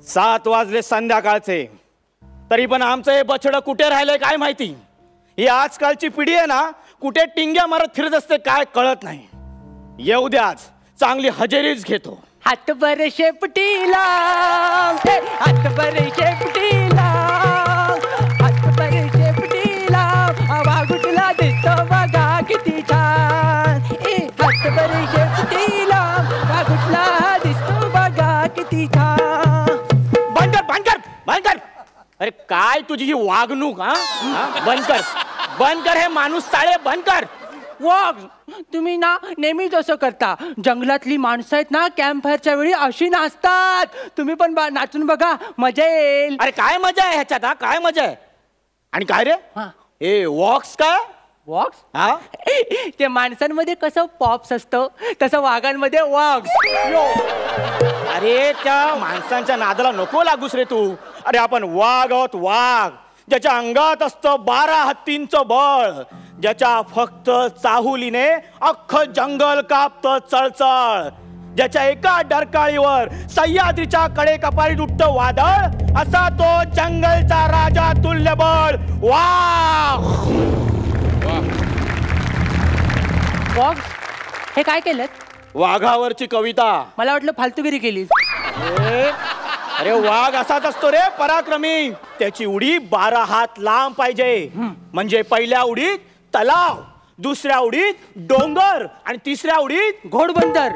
सात वाजले संध्याकाळचे, तरी पण आमचं हे बछडं कुठे राहिलंय काय माहिती. ही आजकालची पिढी आहे ना, कुठे टिंग्या मारत फिरत असते काय कळत नाही. येऊ द्या, आज चांगली हजेरीच घेतो. हातभर शेपटीला, हातभर शेपटीला, हातभर शेपटीला, वाघुटला दिसतो बघा किती छान. हातभर शेपटीला, वाघुटला दिसतो बघा किती छान. बंद कर. अरे काय तुझी ही वागणूक. बंद कर हे माणूस साळे, बंद कर. वाघ, तुम्ही ना नेहमीच असं करता. जंगलातली माणसं आहेत ना, कॅम्प फायरच्या वेळी अशी नाचतात. तुम्ही पण नाचून बघा, मजा येईल. अरे काय मजा आहे ह्याच्यात, काय मजा आहे. आणि काय रे ए वॉक्स काय वॉक्स? हा, ते माणसांमध्ये कसं पॉप्स असतं तसं वाघांमध्ये वॉक्स. अरे त्या माणसांच्या नादाला नको लागूस रे तू. अरे आपण वाघ आहोत, वाघ ज्याच्या अंगात असतं 12 हत्तींचं बळ, ज्याच्या फक्त चाहुलीने अख्खं जंगल कापतं चळचळ, ज्याच्या एका डरकाळीवर सह्याद्रीच्या कडे कपारीत उठतं वादळ, असा तो जंगलचा राजा तुल्यबळ वाघ. वाघ हे काय केलं? वाघावरची कविता. मला वाटलं फालतूगिरी केली. अरे वाघ असाच असतो रे, पराक्रमी. त्याची उडी 12 हात लांब पाहिजे. म्हणजे पहिल्या उडीत तलाव, दुसऱ्या उडीत डोंगर आणि तिसऱ्या उडीत घोडबंदर.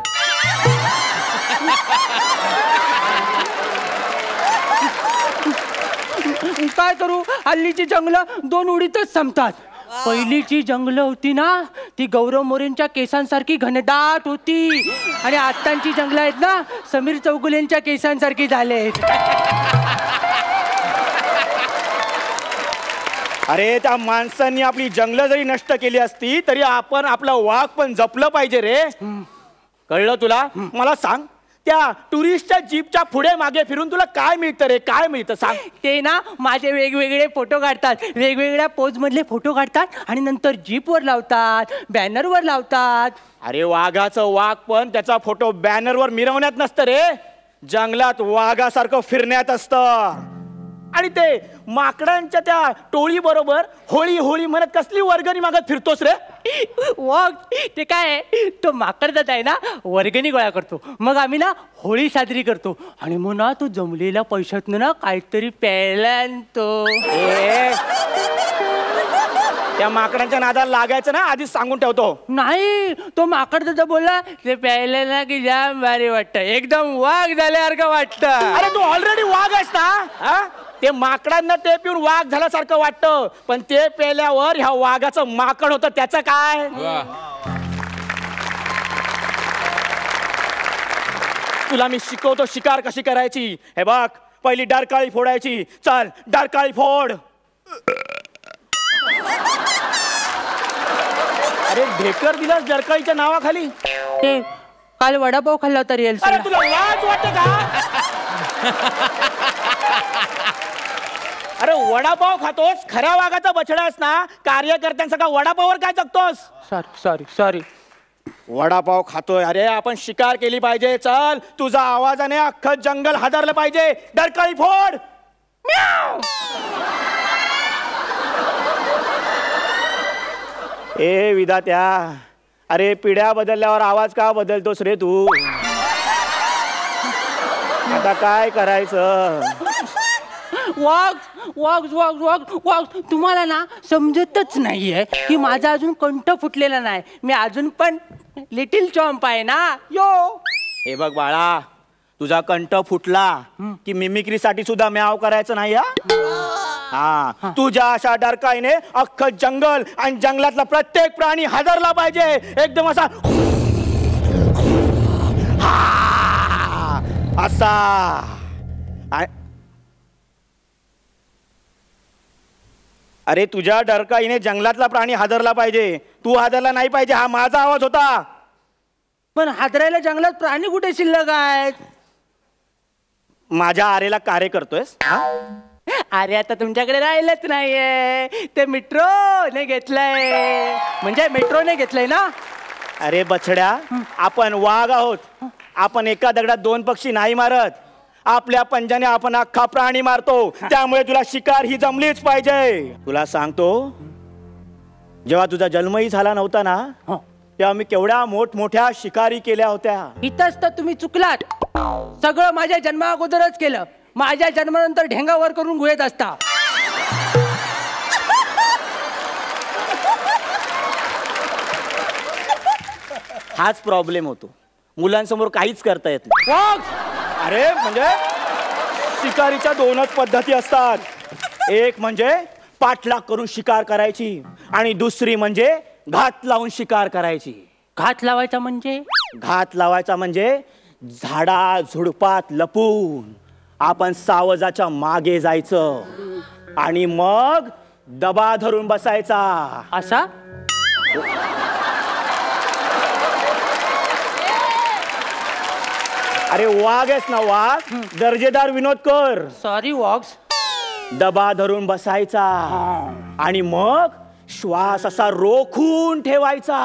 काय करू, हल्लीची जंगलं 2 उडीतच संपतात. पहिलीची जंगलं होती ना, ती गौरव मोरेंच्या केसांसारखी घनदाट होती. आणि आत्ताची जंगलं आहेत ना, समीर चौगुलेंच्या केसांसारखी झालेत. अरे त्या माणसांनी आपली जंगलं जरी नष्ट केली असती तरी आपण आपलं वाघ पण जपलं पाहिजे रे. कळलं तुला? मला सांग, त्या टुरिस्टच्या जीपच्या पुढे मागे फिरून तुला काय मिळतं रे, काय मिळतं सांग? ते ना माझे वेगवेगळे फोटो काढतात, वेगवेगळ्या पोज मधले फोटो काढतात आणि नंतर जीपवर लावतात, बॅनरवर लावतात. अरे वाघाचं वाघ पण त्याचा फोटो बॅनरवर मिरवण्यात नसतं रे, जंगलात वाघासारखं फिरण्यात असतं. आणि ते माकडांच्या त्या टोळी बरोबर होळी होळी म्हणत कसली वर्गणी मागत फिरतोस रे? वाघ ते काय, तो माकड दादा आहे ना, वर्गणी गोळा करतो, मग आम्ही ना होळी साजरी करतो. आणि मग ना तो जमलेल्या पैशातनं ना काहीतरी प्यायला आणतो. त्या माकडांच्या नादाला लागायचं ना, आधीच सांगून ठेवतो. नाही, तो माकड दादा बोलला ते प्यायला ना की जाम भारी वाटतं, एकदम वाघ झाल्यासारखं वाटतं. अरे तू ऑलरेडी वाघ आहेस ना. ते माकडांना ते पिऊन वाघ झाल्यासारखं वाटतं, पण ते पेल्यावर ह्या वाघाचं माकड होतं, त्याचं काय? तुला मी शिकवतो शिकार कशी करायची. हे बघ, पहिली डरकाळी फोडायची. चल डरकाळी फोड. अरे ढेकर दिलास डरकाळीच्या नावाखाली. ते काल वडापाव खाल्ला होता रिअल. अरे तुला लाज वाटते का? अरे वडापाव खातोस, खऱ्या वाघाचा बछडास ना, कार्यकर्त्यांचा वडापाववर काय जगतोस? सॉरी. वडापाव खातोय. अरे आपण शिकार केली पाहिजे. चल, तुझा आवाजाने अख्खं जंगल हादरलं पाहिजे. डरकाळी फोड. ए विधात्या, अरे पिढ्या बदलल्यावर आवाज का बदलतोस रे तू? आता काय करायचं? वाघ वाघ वाघ वाघ वाघ, तुम्हाला ना समजतच नाहीये की माझा अजून कंठ फुटलेला नाही. मी अजून पण लिटिल चॉम्प आहे ना. यो हे बघ बाळा, तुझा कंठ फुटला की मिमिक्रीसाठी सुद्धा म्याव करायचं नाही. हा तुझ्या अशा डरकाईने अख्खं जंगल आणि जंगलातला प्रत्येक प्राणी हादरला पाहिजे, एकदम असा असा. अरे तुझ्या डरकाईने जंगलातला प्राणी हादरला पाहिजे, तू हादरला नाही पाहिजे, हा माझा आवाज होता. पण हादरायला जंगलात प्राणी कुठे शिल्लक आहेत? माझ्या आरेला कार्य करतोयस? अरे आता तुमच्याकडे राहिलंच नाहीये, ते मेट्रोने घेतलंय. म्हणजे मेट्रोने घेतलंय ना? अरे बछड्या, आपण वाघ आहोत. आपण एका दगडात दोन पक्षी नाही मारत. आपल्या पंजाने आपण अख्खा प्राणी मारतो. त्यामुळे तुला शिकार ही जमलीच पाहिजे. तुला सांगतो, जेव्हा तुझा जन्मही झाला नव्हता ना, तेव्हा मी केवढ्या मोठमोठ्या शिकारी केल्या होत्या. इथंच तर तुम्ही चुकलात. सगळं माझ्या जन्मा अगोदरच केलं. माझ्या जन्मानंतर ढेंगावर करून गुहेत असता. हाच प्रॉब्लेम होतो, मुलांसमोर काहीच करता येत नाही. अरे म्हणजे शिकारीच्या दोनच पद्धती असतात. एक म्हणजे पाठलाग करून शिकार करायची आणि दुसरी म्हणजे घात लावून शिकार करायची. घात लावायचा म्हणजे? घात लावायचा म्हणजे झाडा झुडपात लपून आपण सावजाच्या मागे जायचं आणि मग दबा धरून बसायचा. असा? अरे वाघ आहेस ना, वाघ, दर्जेदार विनोद कर. सॉरी वॉक्स. दबा धरून बसायचा आणि मग श्वास असा रोखून ठेवायचा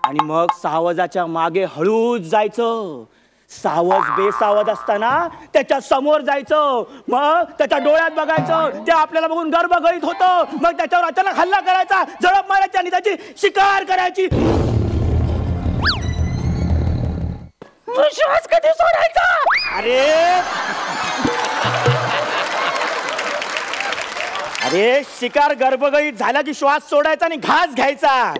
आणि मग सावजाच्या मागे हळूच जायचं. सावज बेसावज असताना त्याच्या समोर जायचं, मग त्याच्या डोळ्यात बघायचं. ते आपल्याला बघून गर्भगळीत होतं. मग त्याच्यावर अचानक हल्ला करायचा, झडप मारायची आणि त्याची शिकार करायची. श्वास कधी सोडायचा? अरे शिकार गर्भगळीत झाला की श्वास सोडायचा आणि घास घ्यायचा.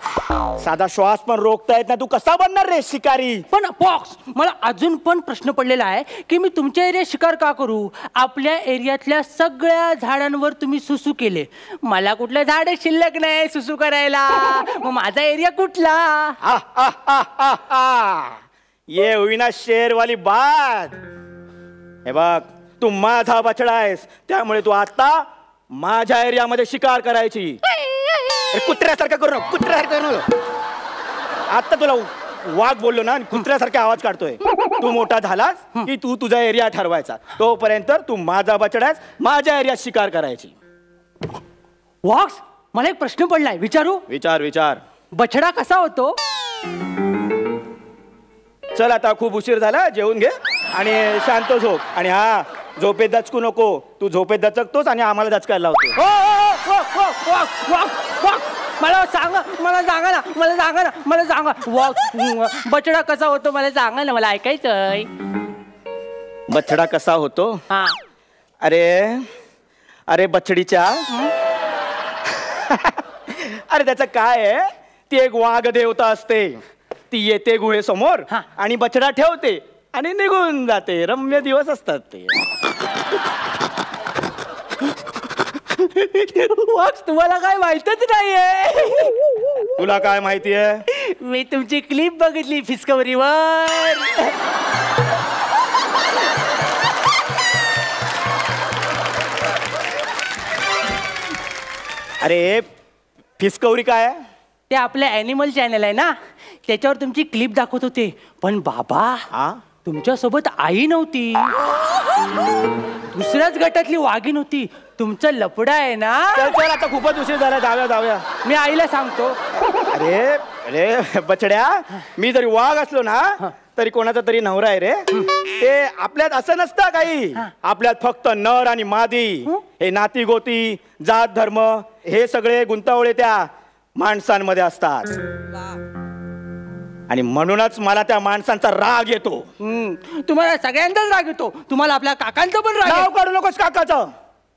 साधा श्वास पण रोखता येत नाही, तू कसा बनणार रे शिकारी? पण बॉक्स, मला अजून पण प्रश्न पडलेला आहे की मी तुमच्या एरियात शिकार का करू? आपल्या एरियातल्या सगळ्या झाडांवर तुम्ही सुसू केले, मला कुठलं झाड शिल्लक नाही सुसू करायला. मग माझा एरिया कुठला? ये हुई ना शेर वाली बात. हे बघ, तू माझा बछडा आहेस, त्यामुळे तू आता माझ्या एरियामध्ये शिकार करायची. कुत्र्यासारखा करू नको, कुत्र्यासारखं करू नको. आता तुला वाघ बोललो ना, कुत्र्यासारखा आवाज काढतोय. तू मोठा झालास की तू तुझा एरिया ठरवायचा, तोपर्यंत तू माझा बछडा आहेस, माझ्या एरियात शिकार करायची. वॉक्स, मला एक प्रश्न पडलाय, विचारू? विचार विचार. बछडा कसा होतो? चल आता खूप उशीर झाला, जेवून घे आणि शांत झोप. आणि हा, झोपेत दचकू नको. तू झोपेत दचकतोस आणि आम्हाला दचकायला लावतो. मला सांगा, मला सांगा ना, मला सांगा ना, मला सांगा. बछडा कसा होतो मला सांगा ना, मला ऐकायचंय. बछडा कसा होतो? हा. अरे बछडीच्या अरे त्याचं काय आहे, ती एक वाघ देवता असते. ती येते गुहेसमोर आणि बछडा ठेवते आणि निघून जाते. रम्य दिवस असतात ते. तुम्हाला काय माहितच नाहीये? तुला काय माहितीये? मी तुमची क्लिप बघितली डिस्कव्हरीवर. अरे डिस्कव्हरी काय आहे? ते आपलं ॲनिमल चॅनल आहे ना, त्याच्यावर तुमची क्लिप दाखवत होते. पण बाबा, तुमच्यासोबत आई नव्हती, दुसऱ्याच गटातली वाघीण होती. तुमचं लफडा आहे ना. चल आता खूपच उशीर झाला, जाऊया. मी आईला सांगतो. अरे बछड्या, मी जरी वाघ असलो ना तरी कोणाचा तरी नवरा आहे रे. ते आपल्यात असं नसतं काही. आपल्यात फक्त नर आणि मादी, हे नाती गोती, जात धर्म, हे सगळे गुंतावळे त्या माणसांमध्ये असतात. आणि म्हणूनच मला त्या माणसांचा राग येतो. तुम्हाला सगळ्यांचाच राग येतो. तुम्हाला आपल्या काकांचा पण राग. नाव काढू नकोस काकाचं.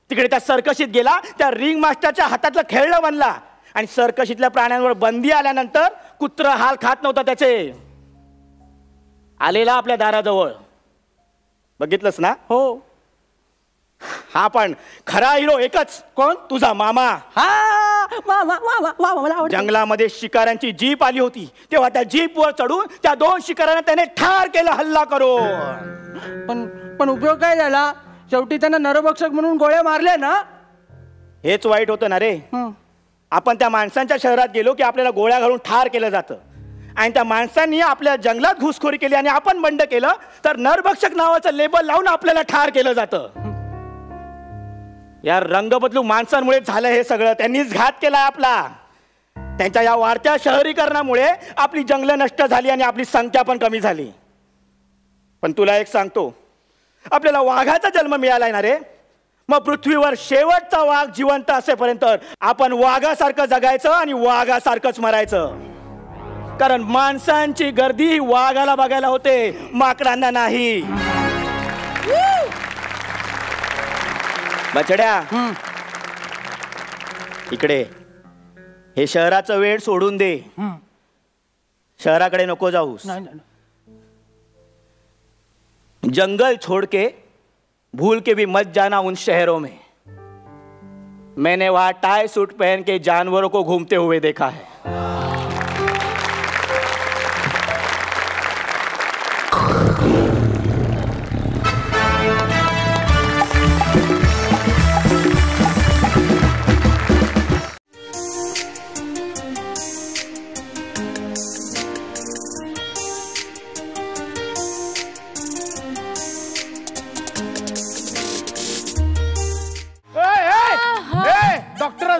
तिकडे त्या सर्कशीत गेला, त्या रिंग मास्टरच्या हातातलं खेळणं बनला आणि सर्कशीतल्या प्राण्यांवर बंदी आल्यानंतर कुत्र हाल खात नव्हता त्याचे. आलेला आपल्या दाराजवळ, बघितलंस ना? हो. हा पण खरा हिरो एकच. कोण? तुझा मामा. हा वा वा वा वा वा मला आवडतं. जंगलामध्ये शिकाऱ्यांची जीप आली होती तेव्हा त्या जीप वर चढून त्या 2 शिकाऱ्यांना त्याने ठार केलं हल्ला करून. पण उपयोग काय झाला? शेवटी त्यांना नरभक्षक म्हणून गोळ्या मारल्या ना. हेच वाईट होतं ना रे. आपण त्या माणसांच्या शहरात गेलो की आपल्याला गोळ्या घालून ठार केलं जातं आणि त्या माणसांनी आपल्या जंगलात घुसखोरी केली आणि आपण बंड केलं तर नरभक्षक नावाचं लेबल लावून आपल्याला ठार केलं जातं. या रंग बदलू माणसांमुळे झालं हे सगळं. त्यांनीच घात केला आपला. त्यांच्या या वाढत्या शहरीकरणामुळे आपली जंगलं नष्ट झाली आणि आपली संख्या पण कमी झाली. पण तुला एक सांगतो, आपल्याला वाघाचा जन्म मिळालाय ना रे. मग पृथ्वीवर शेवटचा वाघ जिवंत असेपर्यंत आपण वाघासारखं जगायचं आणि वाघासारखंच मरायचं. कारण माणसांची गर्दी वाघाला बघायला होते, माकडांना नाही. बछड्या इकडे. हे शहराचं वेळ सोडून दे. शहराकडे नको जाऊस. जंगल छोड़ के भूल के भी मत जाना उन शहरों में. मैंने वहां टाई सूट पहन के जानवरों को घूमते हुए देखा है.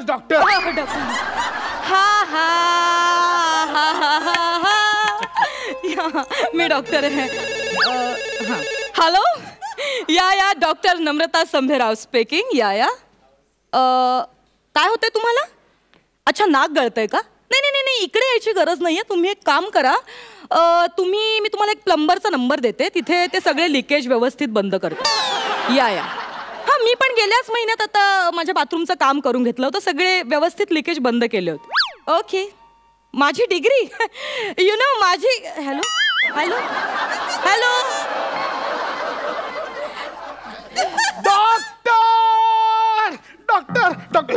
डॉक्टर. हा हा हा हा हा हा मी डॉक्टर आहे. हॅलो. या डॉक्टर नम्रता संभेराव स्पीकिंग. या काय होतंय तुम्हाला? अच्छा, नाक गळतंय का? नाही इकडे यायची गरज नाहीये. तुम्ही एक काम करा, मी तुम्हाला एक प्लंबरचा नंबर देते, तिथे ते सगळे लिकेज व्यवस्थित बंद करतो. या हा, मी पण गेल्याच महिन्यात आता माझ्या बाथरूमचं काम करून घेतलं होतं. सगळे व्यवस्थित लिकेज बंद केले होते. ओके. माझी डिग्री यु नो माझी. Hello hello hello. Doctor doctor doctor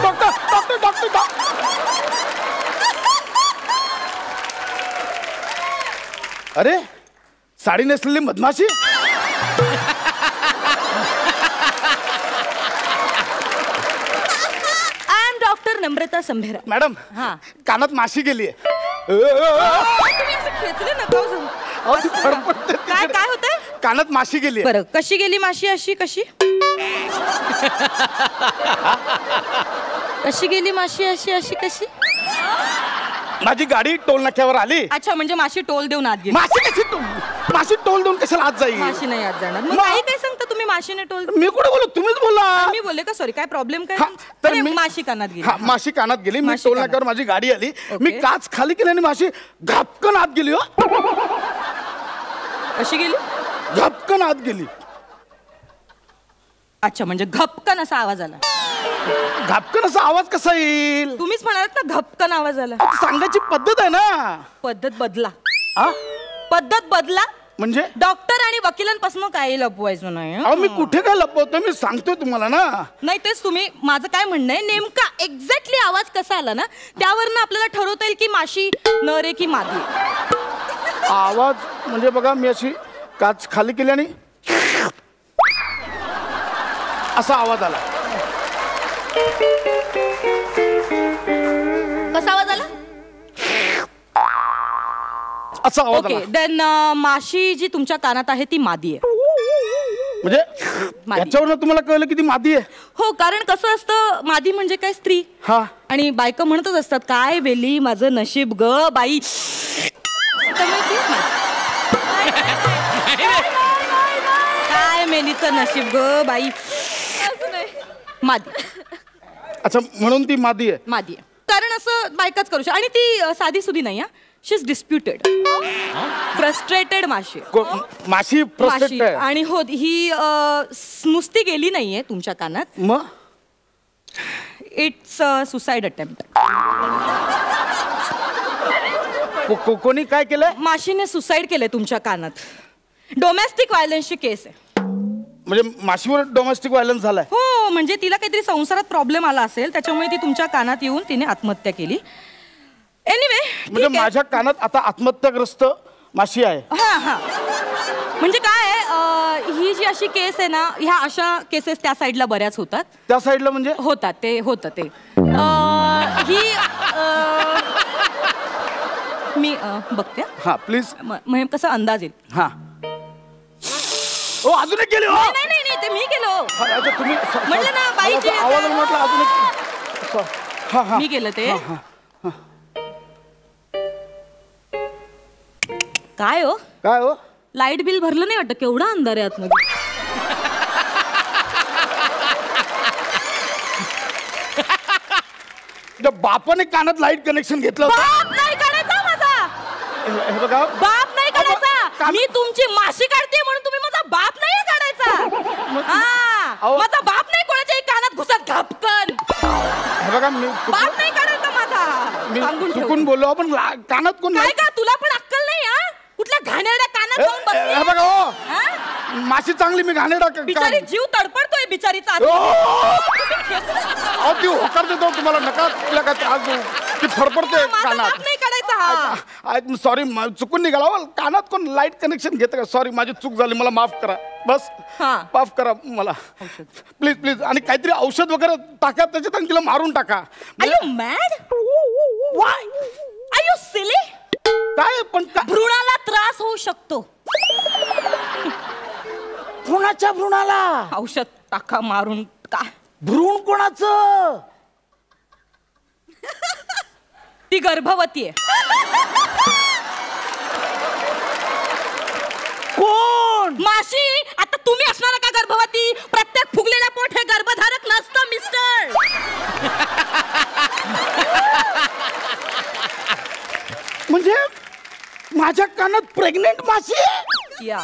doctor doctor doctor. अरे, साडी नेसलेली मधमाशी. नम्रता संभेरा. मॅडम, हा, कानात माशी गेली आहे. तुम्ही असं खेचले नका. काय होतंय? कानात माशी गेली. बरं, कशी गेली माशी? अशी कशी? कशी गेली माशी? अशी अशी कशी? माझी गाडी टोल नाक्यावर आली. अच्छा, म्हणजे माशी टोल देऊन आत गेली. माशी टोल देऊन कशाला आत जाईल? माशी नाही आत जाणार. मग काही काय सांगता तुम्ही? माशीने टोल. मी कुठे बोललो? तुम्हीच बोला. मी बोलले का? सॉरी, काय प्रॉब्लेम काय? तर माशी कानात गेली. माशी कानात गेली. मी टोल नाक्यावर माझी गाडी आली. मी काच खाली केली आणि माशी घापकन आत गेली. हो, कशी गेली? घापकन आत गेली. अच्छा, म्हणजे घपकन असा आवाज आला. घापकन असा आवाज कसा येईल? तुम्हीच म्हणालात ना घपकन आवाज आला. सांगायची पद्धत आहे ना. पद्धत बदला. पद्धत बदला म्हणजे? डॉक्टर आणि वकिलांपासून काही लपवायचं नाही. अहो, मी कुठे काय लपवतो? मी सांगतोय तुम्हाला ना. नाही, तेच तुम्ही. माझं काय म्हणणं आहे, नेमका एक्झॅक्टली आवाज कसा आला ना, त्यावरनं आपल्याला ठरवता येईल की माशी नर आहे की मादी. आवाज म्हणजे बघा, मी अशी काच खाली केली आणि असा आवाज आला. कसा आवाज आला? असा आवाज आला. ओके, देन माशी जी तुमच्या कानात आहे ती मादी आहे. म्हणजे याच्यावरनं तुम्हाला कळलं की ती मादी आहे? हो, कारण कसं असतं, मादी म्हणजे काय, स्त्री. हा. आणि बायका म्हणतच असतात, काय वेली माझं नशीब ग बाई. काय मेलीचं नशीब ग बाई. मादी. अच्छा, म्हणून ती मादी आहे. मादी आहे कारण असं बायकाच करू शकतो. आणि ती साधी सुधी नाही. शी इज डिस्प्युटेड, फ्रस्ट्रेटेड माशी. माशी फ्रस्ट्रेटेड आहे. आणि हो, ही नुसती गेली नाहीये तुमच्या कानात. मग इट्स सुसाइड अटेम्प्ट. कोणी काय केलंय? माशीने सुसाइड केलंय तुमच्या कानात. डोमेस्टिक व्हायलन्सची केस आहे. म्हणजे माशीवर डोमेस्टिक व्हायलन्स झालाय? हो, म्हणजे तिला काहीतरी संसारात प्रॉब्लेम आला असेल, त्याच्यामुळे ती तुमच्या कानात येऊन तिने आत्महत्या केली. एनिवे, म्हणजे माझ्या कानात आता आत्महत्याग्रस्त माशी आहे. हा हा, म्हणजे काय ही जी अशी केस आहे ना, ह्या अशा केसेस त्या साईडला बऱ्याच होतात. त्या साईडला म्हणजे होतात ते होतं ते ही मी बघते. हा प्लीज. मग कसा अंदाज येईल. हा. ओ अजून एक गेले. नाही नाही नाही, ते मी केलो. तुम्ही म्हटलं ना बाईची आवाज म्हटलं अजून एक. हा हा, मी केलं ते. काय हो, काय हो, लाईट बिल भरलं नाही वाटतं? केवढा अंधार आहे आतमध्ये. बापाने कानात लाईट कनेक्शन घेतलं होतं. बाप नाही काढायचा माझा. हे बघा, बाप नाही काढायचा. मी तुमची माशी काढते म्हणून तुम्ही माझा बाप नाही काढायचा. हा, माझा बाप नाही कोणाच्याही कानात घुसत घापकन. हे बघा, मी बाप नाही काढायचा माझा. चुकून बोललो पण कानात कोण काय का तुला पण अक्कल नाही? हा, कुठल्या घाणेरड्या कानात जाऊन बसली. हे बघा हो, माशी चांगली, मी घाणेरडा बिचारी जीव तडपडतोय बिचारीचा. ती होकार देतो तुम्हाला, नका तिला काय त्रास देऊ. ती फरफडते कानात. नाही काढायचा. सॉरी, चुकून निघाला. कानात कोण लाईट कनेक्शन घेतं का? सॉरी, माझी चूक झाली, मला माफ करा. बस माफ करा मला, प्लीज प्लीज. आणि काहीतरी औषध वगैरे टाका त्याच्यात आणि तिला मारून टाका. Are you mad? Why? Are you silly? काय पण भ्रूणाला त्रास होऊ शकतो. कोणाच्या भ्रूणाला औषध टाका मारून? का भ्रूण कोणाचं? ती गर्भवती आहे. कोण? माशी. आता तुम्ही असणार का गर्भवती? प्रत्येक फुगलेला पोट हे गर्भधारक नसतं मिस्टर. म्हणजे माझ्या कानात प्रेग्नेंट माशी आहे? या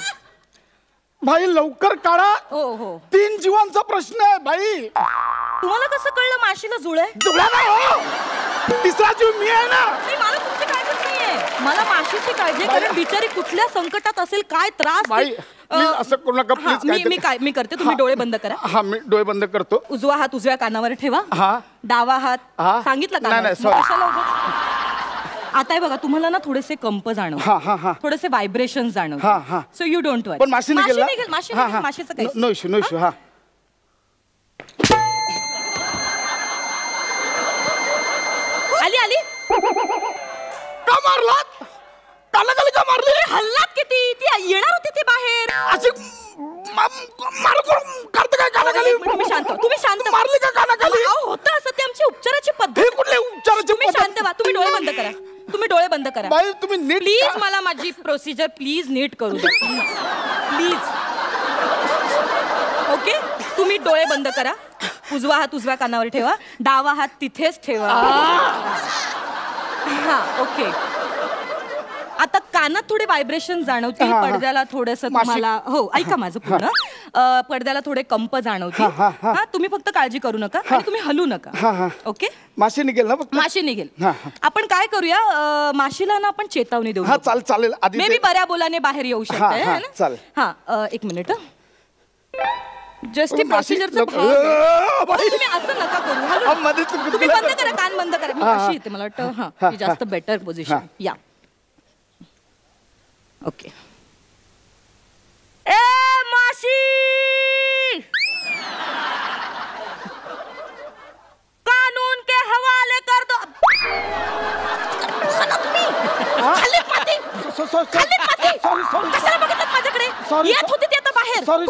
भाई लवकर काढा. हो हो, 3 जीवांचा प्रश्न आहे भाई. तुम्हाला कसं कळलं माशीला जुळ आहे? जुळा नाही हो, तिसरा जीव मी आहे ना. मला तुमची काळजीच नाहीये. मला माशीची काळजी, कारण बिचारी कुठल्या संकटात असेल, काय त्रास. भाई असं करू नका प्लीज. मी करते, तुम्ही डोळे बंद करा. हा, मी डोळे बंद करतो. उजवा हात उजव्या कानावर ठेवा. हा, डावा हात सांगितलं का? नाही सॉरी. आता आहे बघा, तुम्हाला ना थोडेसे कंप जाणव, थोडेसे व्हायब्रेशन जाणव. सो यू डोंट वरी. पण माशी निघेल. माशीचं काही नो इश्यू, नो इश्यू. हा, आली आली. का मारलात? कानाखाली का मारली? हल्लात किती? ती येणार होती ती बाहेर. अशी मार करते काय कानाखाली? तुम्ही शांत मारली का कानाखाली? होतं असं, ती आमची उपचाराची पद्धत. हे कुठले उपचाराची तुम्ही शांत व्हा. तुम्ही डोळे बंद करा. तुम्ही डोळे बंद करा. बाई तुम्ही नीट प्लीज मला माझी प्रोसिजर प्लीज नीट करू द्या. प्लीज. ओके, तुम्ही डोळे बंद करा. उजवा हात उजव्या कानावर ठेवा, डावा हात तिथेच ठेवा. हा, ओके. आता कानात थोडे व्हायब्रेशन जाणवतील, पडद्याला थोडस तुम्हाला. हो, ऐका माझं पूर्ण. पडद्याला थोडे कंप जाणवतील. हा, तुम्ही फक्त काळजी करू नका आणि तुम्ही हलू नका. ओके, माशी निघेल ना? माशी निघेल. आपण काय करूया, माशीला ना आपण चेतावणी देऊ. हा, चालेल. मे बी बऱ्या बोलाने बाहेर येऊ शकते. चालेल. हा, 1 मिनिट. जस्ट प्रोसिजरचं तुम्ही असं नका करू. तुम्ही बंद करा, कान बंद करा. मी अशी येते, मला वाटतं ही जास्त बेटर पोझिशन. या, ओके. ए माशी, कानून के हवाले कर दो. कशाला बघतात माझ्याकडे? येत होती ती आता बाहेर. सॉरी.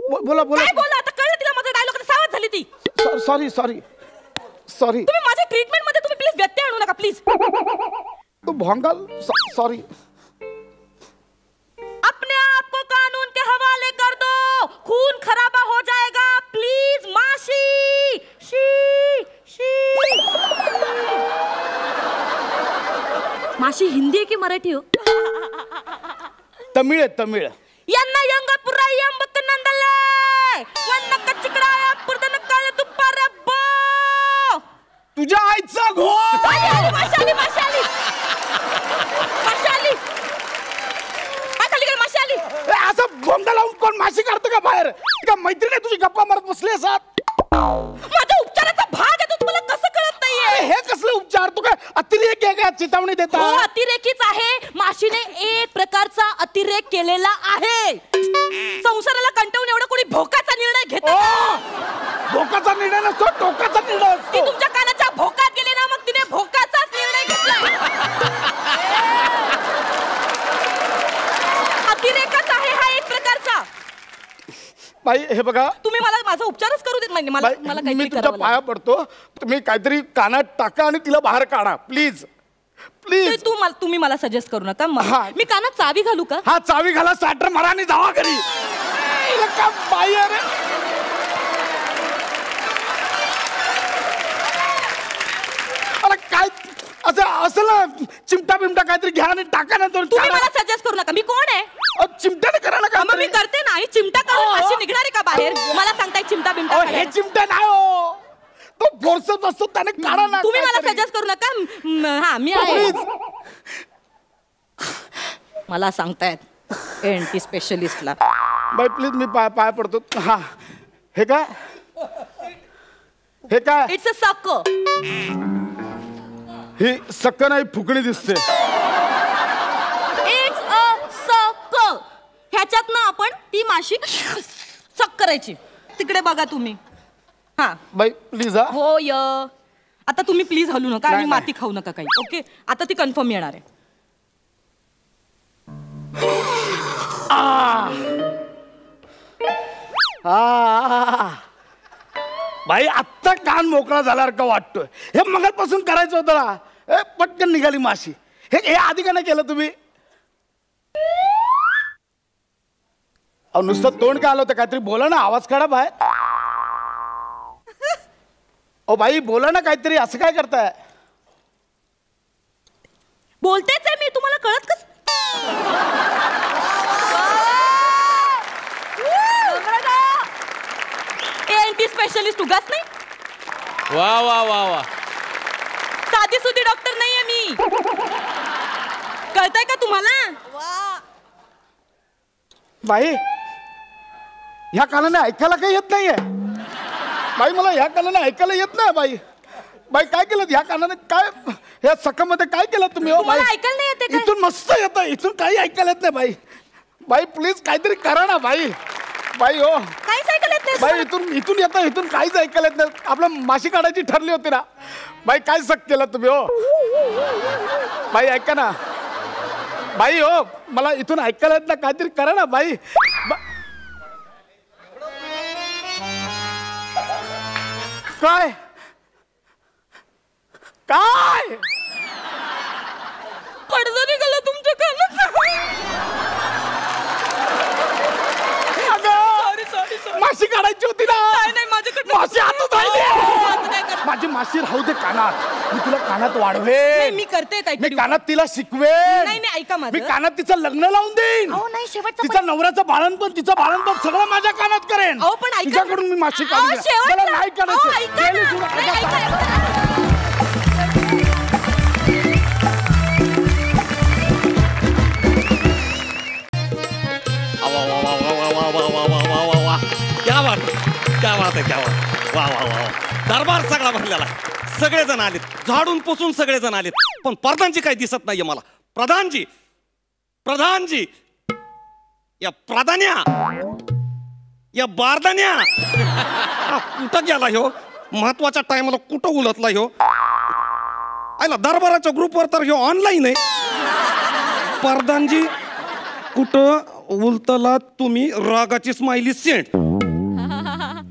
बोला. काय बोला? आता कळलं तिला माझा डायलॉग. सावध झाली ती. सॉरी. तुम्ही माझ्या ट्रीटमेंट मध्ये तुम्ही प्लीज व्यत्यय आणू नका प्लीज. तू भोंगाल. सॉरी. अपने आप को कानून के हवाले कर दो, खून खराबा हो जाएगा. प्लीज माशी. माशी हिंदी आहे की मराठी हो? तमिळ. यांना यंगपुरा यंबक नंदले वन्न कचिकडाया पुरदन काळ दुपार बो. तुझ्या आईचा घोळ. माशाली. असं गोंधळ लावून कोण माशी काढतो का बाहेर? का मैत्रिणी तुझी गप्पा मारत बसली असात? माझ्या उपचाराचा भाग आहे तो तुम्हाला कसं कळत नाहीये? हे कसले उपचार? तू काय अतिरेक आहे का? चितावणी देता? हो अतिरेकीच आहे. माशीने एक प्रकारचा अतिरेक केलेला आहे. संसाराला कंटाळून एवढा कोणी भोकाचा निर्णय घेतो का? भोकाचा निर्णय नसतो, टोकाचा निर्णय ती असतो. तुमच्या कानाच्या भोकात गेली ना, मग तिने भोकाचाच निर्णय घेतलाय. अतिरेकच आहे हा एक प्रकारचा. बाई हे बघा, तुम्ही मला माझा उपचारच करू देत नाही. मला मला मी काहीतरी तुझ्या करावं पाया लागेल. पडतो. तुम्ही काहीतरी कानात टाका आणि तिला बाहेर काढा प्लीज प्लीज. तुम्ही मला सजेस्ट करू नका. हा. मी कानात चावी घालू का? हा चावी घाला, स्टार्टर मारा आणि जावा घरी. हिला का बाई आहे रे? अरे काय असं असं ना, चिमटा बिमटा काहीतरी घ्या आणि टाका ना. तुम्ही मला सजेस्ट करू नका. मी कोण आहे? चिमट्याने करा ना. मग मी करते ना. आणि चिमटा करून माशी निघणार आहे का बाहेर? मला सांगताय चिमटा बिमटा हे काढायला? चिमटा नाही हो, तो फोर्सच असतो, त्याने काढा ना. तुम्ही मला काहीतरी. सजेस्ट करू नका. हा मी आहे. प्लीज. मला सांगतायत एनटी स्पेशलिस्टला. बाई प्लीज मी पाय पडतो. हा हे काय? हे काय? इट्स अ सक. ही सक्क नाही, फुकणी दिसते. इट्स अ सक. ह्याच्यात ना आपण ती माशी सक करायची. तिकडे बघा तुम्ही. हा बाई प्लीज. हा हो य. आता तुम्ही प्लीज हलू नका आणि नाही, माती खाऊ नका काही. ओके आता ती कन्फर्म येणार आहे. बाई आत्ता कान मोकळा झाल्यासारखं वाटतोय. हे मगापासून करायचं होतं ना. पटकन निघाली माशी. हे आधी का नाही केलं तुम्ही? अहो नुसतं तोंड काय आलं होतं? काहीतरी बोला ना, आवाज काढा बाहेर. ओ बाई बोला ना काहीतरी. असं काय करताय? बोलतेच आहे मी. तुम्हाला कळत कस? एनटी स्पेशलिस्ट उगाच नाही. वा वा वा वा. साधी सुधी डॉक्टर नाहीये मी. कळतंय का तुम्हाला? बाई ह्या कानाने ऐकायला काही येत नाहीये. बाई मला ह्या कानाने ऐकायला येत नाही. बाई बाई काय केलं ह्या कानाने? काय ह्या सकामध्ये काय केलं तुम्ही? हो बाई तुम्हाला ऐकायला नाही येते काय? इथून मस्त येतं, इथून काही ऐकायला येत नाही. बाई बाई प्लीज काहीतरी करा ना बाई. बाई हो काहीच ऐकायला येत नाही बाई, तुम्हाला? इथून येतं, इथून काहीच ऐकायला येत नाही. आपलं माशी काढायची ठरली होती ना. बाई काय सक केलं तुम्ही? हो बाई ऐका ना. बाई हो मला इथून ऐकायला येत ना. काहीतरी करा ना बाई. काय काय पडदा निघाला तुमच्या कानात. माशी काढायची होती ना. नाही माझ्याकडे माशी हातात राहिली. माझी माशी राहू दे कानात. मी तुला कानात वाढवे. मी करते मी काहीतरी. कानात तिला शिकवेन. नाही नाही ऐका माझं. मी कानात तिचं लग्न लावून देईन. अहो नाही शेवटचं तिचा नवऱ्याचं बाळणपण, तिचं बाळणपण सगळं माझ्या कानात करेन. अहो पण ऐका. तिच्याकडून मी माशी काढून अहो, घ्या. शेवटचं. मला नाही अहो, करायचं. ऐका गेली ना. तुला नाही, कसा ऐका, सांग. क्या बात आहे, क्या बात आहे, क्या बात. वा वा वा. दरबार सगळा भरलेला. सगळेजण आलेत, झाडून पुसून सगळेजण आलेत. पण प्रधानजी काही दिसत नाहीये मला. प्रधानजी, प्रधानजी, या प्रधान्या, या बारदान्या कुठं गेला ह्यो? महत्वाच्या टायमाला कुठं उलटला ह्यो? आयला दरबाराच्या ग्रुपवर तर ह्यो ऑनलाईन आहे. प्रधानजी कुठं उलटला तुम्ही? रागाची स्माइली सेंट.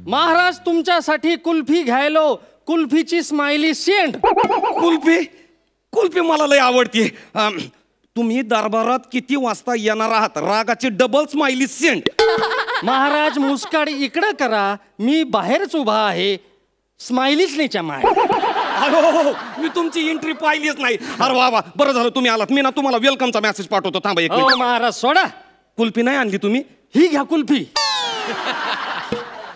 महाराज तुमच्यासाठी कुल्फी घ्यायलो. कुल्फीची स्माइली सेंट. कुल्फी, कुल्फी मला लय आवडते. तुम्ही दरबारात किती वाजता येणार आहात? रागाची डबल स्माइली सेंट. महाराज मुस्काड इकडं करा. मी बाहेरच उभा आहे. स्माइलीच नाही चमाय. अहो मी तुमची एंट्री पाहिलीच नाही. अरे वा वा, बरं झालं तुम्ही आलात. मी ना तुम्हाला वेलकमचा मेसेज पाठवतो. थांबा एक मिनिट. महाराज सोडा. कुल्फी नाही आणली तुम्ही? ही घ्या कुल्फी.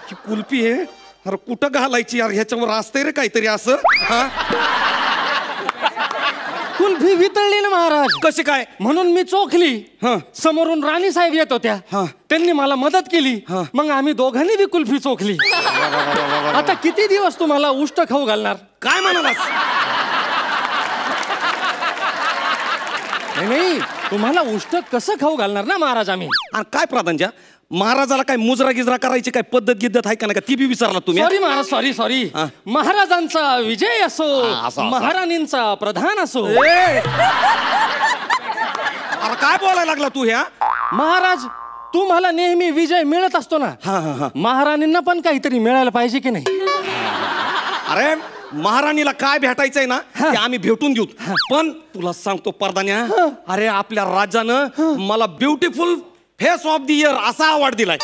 ही कुल्फी आहे. अरे कुठं घालायची यार? ह्याच्यावर असतंय रे काहीतरी असं. हा कुल्फी वितळली ना महाराज. कशी काय? म्हणून मी चोखली. समोरून राणी साहेब येत होत्या. त्यांनी मला मदत केली. मग आम्ही दोघांनी बी कुल्फी चोखली. आता किती दिवस तुम्हाला उष्ट खाऊ घालणार? काय म्हणालास? नाही, तुम्हाला उष्ट कसं खाऊ घालणार ना महाराज आम्ही. आणि काय प्रधानच्या महाराजाला काय मुजरा गिजरा करायची काय पद्धत गिद्धत आहे का नाही का ती बी विचारला तुम्ही? Sorry Maharaj, sorry. महाराजांचा विजय असो, महाराणींचा प्रधान असो. अरे काय बोलायला लागला तू ह्या? महाराज, तुम्हाला नेहमी विजय मिळत असतो ना, महाराणींना पण काहीतरी मिळायला पाहिजे की नाही? अरे महाराणीला काय भेटायचंय ना ते आम्ही भेटून घेऊ. पण तुला सांगतो परदान्या, अरे आपल्या राजानं मला beautiful face of the year असा अवॉर्ड दिलाय.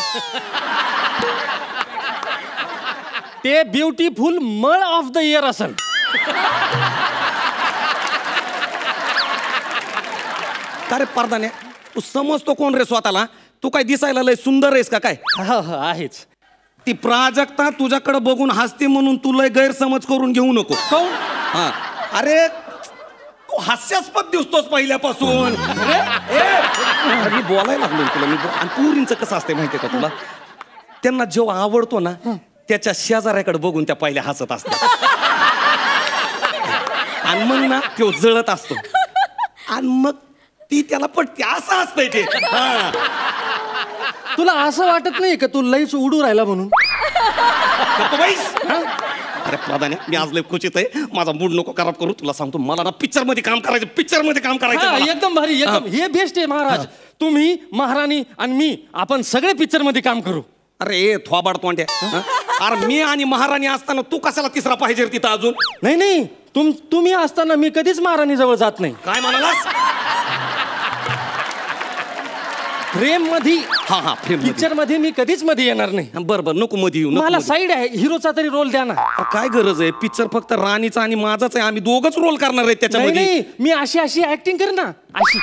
ते ब्युटिफुल मळ ऑफ द इयर असेल. का रे परदान्या, तू समजतो कोण रे स्वतःला? तू काय दिसायला लय सुंदर आहेस का काय? आहेच. ती प्राजक्ता तुझ्याकडे बघून हसते म्हणून तू लय गैरसमज करून घेऊ नको. कोण? अरे तू हास्यास्पद दिसतोस पहिल्यापासून. अरे बोलायला लागलो तुला मी. आणि पुरींचं कसं असते माहितीये का तुला? त्यांना जेव्हा आवडतो ना त्याच्या शेजाऱ्याकडे बघून त्या पहिल्या हसत असतात. आणि मग ना तो जळत असतो आणि मग ती त्याला पटते. असं असतंय ते. तुला असं वाटत नाही का तू लईच उडू राहिला म्हणून? अरे प्रधान, मी आज लय खुशीत आहे. माझा मूड नको खराब करू. तुला सांगतो मला ना पिक्चर मध्ये काम करायचं. एकदम भारी, एकदम हे बेस्ट आहे महाराज. तुम्ही, महाराणी आणि मी आपण सगळे पिक्चर मध्ये काम करू. अरे थोबाड तोंड्या, अरे मी आणि महाराणी असताना तू कशाला तिसरा पाहिजे तिथं अजून? नाही, तुम्ही असताना मी कधीच महाराणी जवळ जात नाही. काय म्हणालास? फ्रेम मध्ये, फ्रेम पिक्चर मध्ये मी कधीच मध्ये येणार नाही. बरं नको मध्ये येऊ. मला साईड आहे, हिरोचा तरी रोल द्या ना. काय गरज आहे? पिक्चर फक्त राणीचा आणि माझाच आहे. आम्ही दोघच रोल करणार आहे त्याच्यामध्ये. नाही, मी अशी ऍक्टिंग कर ना. अशी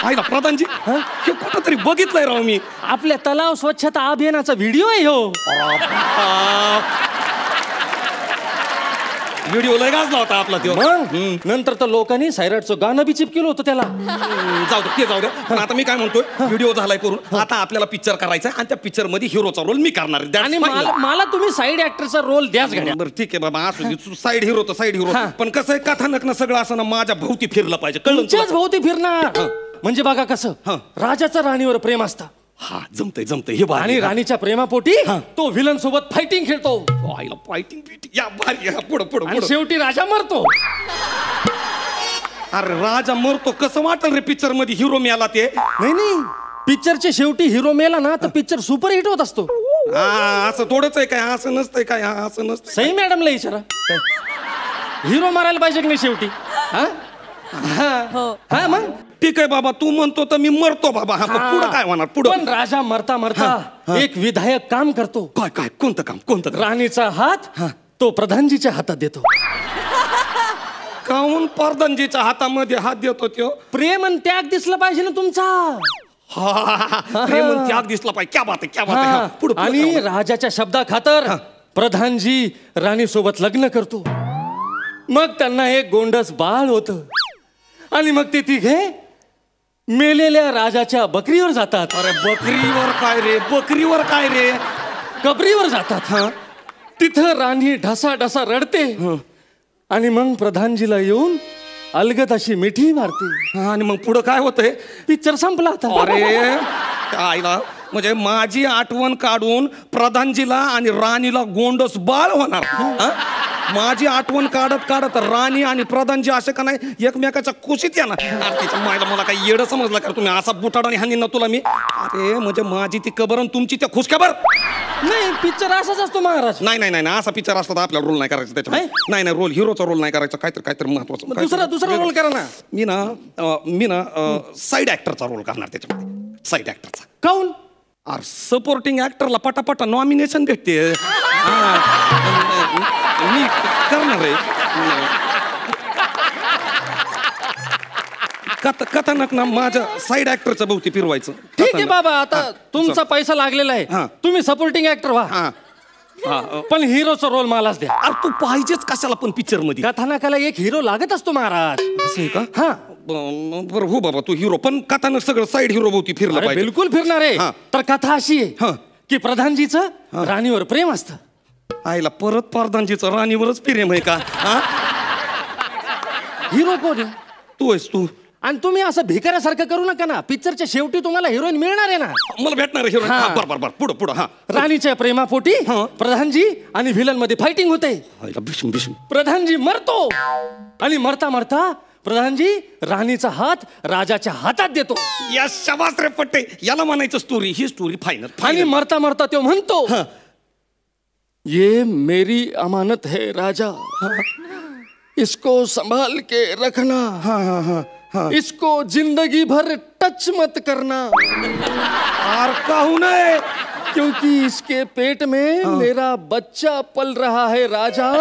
आहे प्रधानजी, हे कुठं तरी बघितलंय राव मी. आपल्या तलाव स्वच्छता अभियानाचा व्हिडिओ आहे हो. व्हिडिओ लय गाजला होता आपला तो. नंतर तर लोकांनी सैराटचं गाणं बी चिपकेलं होतं त्याला. जाऊ दे. पण आता मी काय म्हणतोय, व्हिडिओ झालाय करून, आता आपल्याला पिक्चर करायचा आणि त्या पिक्चर मध्ये हिरोचा रोल मी करणार आहे. आणि मला तुम्ही साईड ऍक्टरचा रोल द्याच घ्या. बरं ठीक आहे बाबा, असू दे. साईड हिरो तर साईड हिरो. पण कसं आहे, कथानक ना सगळं असं ना माझ्या भोवती फिरलं पाहिजे. तुमच्याच भोवती फिरणार म्हणजे बघा कसं राजाचं राणीवर प्रेम असतं. जमतंय हे. आणि राणीच्या प्रेमापोटी तो विलन सोबत फायटिंग खेळतो. फायटिंग या भारी. पुढं शेवटी राजा मरतो. अरे राजा मरतो कसं वाटलं रे पिक्चर मध्ये? हिरो मेला ते? नाही, पिक्चरच्या शेवटी हिरो मेला ना तर पिक्चर सुपर हिट होत असतो. असं थोडंच आहे काय? असं नसतंय काय? असं नसतं. सई मॅडमला विचारा, हिरो मारायला पाहिजे की नाही शेवटी? मग ठीक आहे बाबा, तू म्हणतो तर मी मरतो बाबा. पुढं काय होणार? पण राजा मरता एक विधायक काम करतो. काय? कोणतं काम? राणीचा हात तो प्रधानजीच्या हातात देतो. काहून प्रधानजीच्या हातामध्ये हात देतो तो? प्रेम आणि त्याग दिसला पाहिजे ना तुमचा. प्रेम आणि त्याग दिसला पाहिजे. क्या बात आहे. पुढं आणि राजाच्या शब्दा खातर प्रधानजी राणी सोबत लग्न करतो. मग त्यांना एक गोंडस बाळ होतं आणि मग ते तिघे मेलेल्या राजाच्या बकरीवर जातात. अरे बकरीवर काय रे? कबरीवर जातात. तिथं राणी ढसा रडते आणि मग प्रधानजीला येऊन अलगद अशी मिठी मारते. आणि मग पुढं काय होतंय? पिक्चर संपला. अरे आईला, म्हणजे माझी आठवण काढून प्रधानजीला आणि राणीला गोंडस बाळ होणार. माझी आठवण काढत राणी आणि प्रधानजी असे का नाही एकमेकाच्या कुशीत येणार. त्याच्या मायला मला काही येडं समजलं का तुम्ही? असा बुटाडाने हानीन ना तुला मी. अरे म्हणजे माझी ती कबर आणि तुमची त्या खुशखबर. नाही, पिक्चर असाच असतो महाराज. नाही, असा पिक्चर असतो तर आपला रोल नाही करायचा त्याच्यामध्ये. नाही रोल, हिरोचा रोल नाही करायचा. काहीतरी महत्वाचं दुसरा रोल करा ना. मी ना साईड ऍक्टरचा रोल करणार त्याच्यामध्ये. साईड ऍक्टरचा. काऊन? अरे सपोर्टिंग ऍक्टरला पटापटा नॉमिनेशन भेटते. मी करणार आहे. कथानक ना माझ्या साईड ऍक्टरच्या भोवती फिरवायचं. ठीक आहे बाबा, आता तुमचा पैसा लागलेला आहे. तुम्ही सपोर्टिंग ऍक्टर व्हा. पण हिरोचा रोल मलाच द्या. अरे तू पाहिजेच कशाला पण पिक्चर मध्ये. कथानकाला एक हिरो लागत असतो महाराज. असं आहे का? हा बरं हो बाबा, तू हिरो पण कथानक सगळं साईड हिरो भोवती फिरलं अरे पाहिजे. बिलकुल फिरणार आहे. हा. तर कथा अशी हा. आहे की प्रधानजीचं राणीवर प्रेम असतं. आईला परत प्रधानजीचं राणीवरच प्रेम आहे का? हा? हिरो कोण आहे? तू आहेस तू. आणि तुम्ही असं भिकाऱ्यासारखं करू नका ना. पिक्चरच्या शेवटी तुम्हाला हिरोईन मिळणार आहे ना. मला भेटणार आहे हिरो. हा. बरं पुढं पुढं. हा राणीच्या प्रेमापोटी हा. प्रधानजी आणि व्हिलन मध्ये फायटिंग होते. आईला भीष्म भीष्म. प्रधानजी मरतो आणि मरता मरता प्रधानजी राणीचा हात राजाच्या हातात देतो. या शाबास रे पट्टे, याला म्हणायचं स्टोरी. ही स्टोरी फायनल. आणि मरता मरता तो म्हणतो ये मेरी अमानत है राजा, इसको संभाल के रखना, इसको जिंदगी भर टच मत करना. और कहू नये क्योंकि इसके पेट में मेरा बच्चा पल रहा है राजा.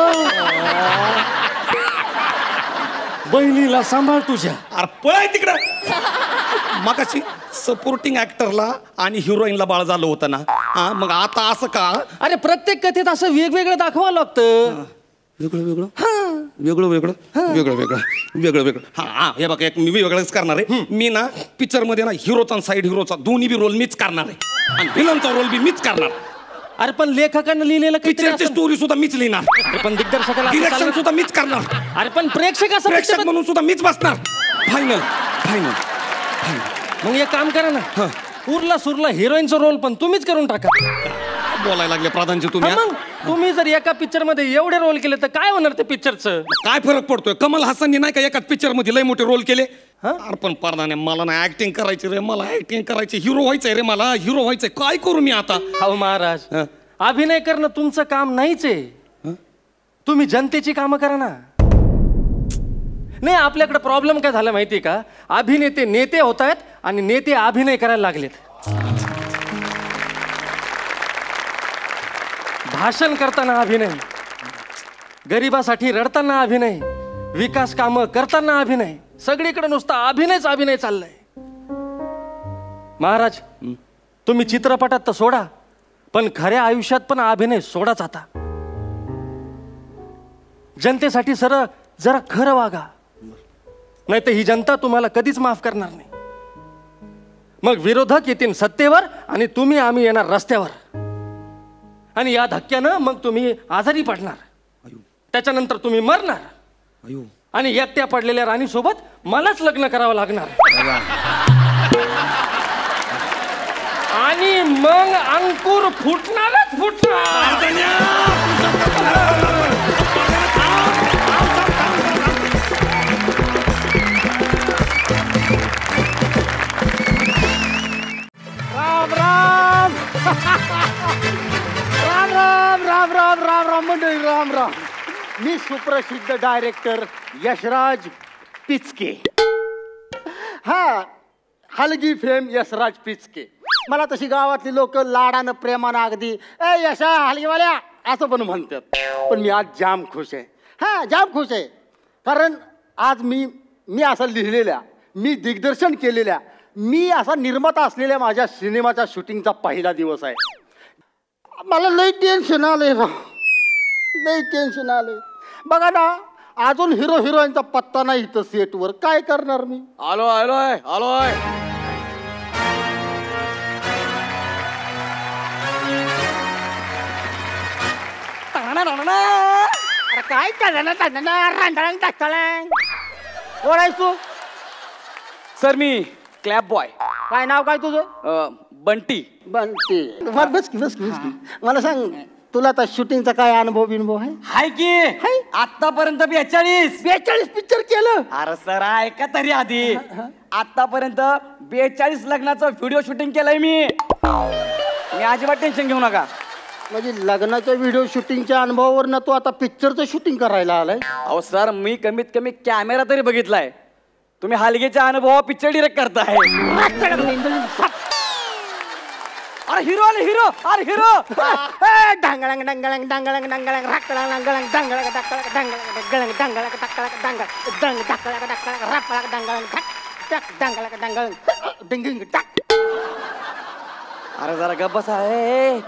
बहिणीला सांभाळ तुझ्या. अरे पळाय तिकडं. मगाशी सपोर्टिंग ऍक्टरला आणि हिरोईनला बाळ झालं होतं ना. हा, मग आता असं का? अरे प्रत्येक कथेत असं वेगवेगळं दाखवावं लागतं. वेगळं वेगळं वेगळं वेगळं वेगळं वेगळं वेगळं वेगळं. हा हे बघा, एक मी वेगळंच करणार आहे. मी ना पिक्चर मध्ये ना हिरोचा आणि साईड हिरोचा दोन्ही बी रोल मीच करणार आहे आणि व्हिलनचा रोल बी मीच करणार. अरे पण लेखकानं लिहिलेलं पिक्चरची स्टोरी सुद्धा मीच लिहिणार. अरे पण दिग्दर्शकाला असं डिरेक्शन चाललं- सुद्धा मीच करणार. अरे पण प्रेक्षक असं प्रेक्षक म्हणून सुद्धा मीच बसणार. Final final. मग एक काम करा ना, उरला सुरला हिरोईनचा रोल पण तुम्हीच करून टाका. बोलायला लागले प्रधानजी तुम्ही. मग तुम्ही जर एका पिक्चर मध्ये एवढे रोल केले तर काय होणार ते पिक्चरचं? काय फरक पडतोय? कमल हसननी नाही का एकाच पिक्चर मध्ये लय मोठे रोल केले. अरे पण प्रधान, मला ना ऍक्टिंग करायची रे, मला ऍक्टिंग करायची. हिरो व्हायचंय रे, मला हिरो व्हायचंय. काय करू मी आता? अहो महाराज, अभिनय करणं तुमचं काम नाहीच आहे. तुम्ही जनतेची कामं करा ना. नाही, आपल्याकडे प्रॉब्लेम काय झाला माहितीये का? अभिनेते नेते होत आहेत आणि नेते अभिनय करायला लागलेत. भाषण करताना अभिनय, गरिबासाठी रडताना अभिनय, विकास कामं करताना अभिनय, सगळीकडे नुसता अभिनयच अभिनय चाललाय. महाराज, तुम्ही चित्रपटात तर सोडा, पण खऱ्या आयुष्यात पण अभिनय सोडाच आता. जनतेसाठी जरा खरं वागा, नाही तर ही जनता तुम्हाला कधीच माफ करणार नाही. मग विरोधक येतील सत्तेवर आणि आम्ही येणार रस्त्यावर. आणि या धक्क्यानं मग तुम्ही आजारी पडणार, त्याच्यानंतर तुम्ही मरणार आणि एकट्या पडलेल्या राणीसोबत मलाच लग्न करावं लागणार. आणि मग अंकुर फुटणारच फुटणार. राम राम राम राम राम राम राम राम मंडळी, राम राम. मी सुप्रसिद्ध डायरेक्टर यशराज पिचके. हा, हलगी फेम यशराज पिचके. मला तशी गावातली लोक लाडानं प्रेमानं अगदी ए यशा हलगीवाल्या असं पण म्हणतात. पण मी आज जाम खुश आहे. हा, जाम खुश आहे. कारण आज मी असं लिहिलेल्या, मी दिग्दर्शन केलेल्या, मी असा निर्माता असलेल्या माझ्या सिनेमाच्या शूटिंगचा पहिला दिवस आहे. मला लई टेन्शन आलंय ना, लई टेन्शन आलंय. बघा ना, अजून हिरो हिरोईनचा पत्ता नाही इथं सेटवर. काय करणार मी? आलोय. अरे काय ओळायस तू? सर मी क्लॅप बॉय. काय नाव काय तुझं? बंटी. बंटी. बस की. मला सांग, तुला आता शूटिंगचा काय अनुभव आहे? हाय की आतापर्यंत 42 पिक्चर केलं. अरे सर ऐका तरी आधी. आतापर्यंत 42 लग्नाचं व्हिडिओ शूटिंग केलंय मी. अजिबात टेन्शन घेऊ नका. म्हणजे लग्नाच्या व्हिडिओ शूटिंगच्या अनुभवावरनं तू आता पिक्चरचं शूटिंग करायला आलाय? अहो सर, मी कमीत कमी कॅमेरा तरी बघितलाय. तुम्ही हलगीच्या अनुभव पिक्चर डिरेक्ट करताय. अरे हिरो आले, हिरो. अरे हिरो. डांगळंग डांगळंग डांगळंग डांगळंग राकळंग डांगळंग डांगळंग डांगळंग डांगळंग डांगळंग डांगळंग डांगळंग डांग डांगळंग डांगळंग राकळंग डांगळंग डांग डांगळंग डांगळंग डिंगिंग डाक. अरे जरा गप्प बसा.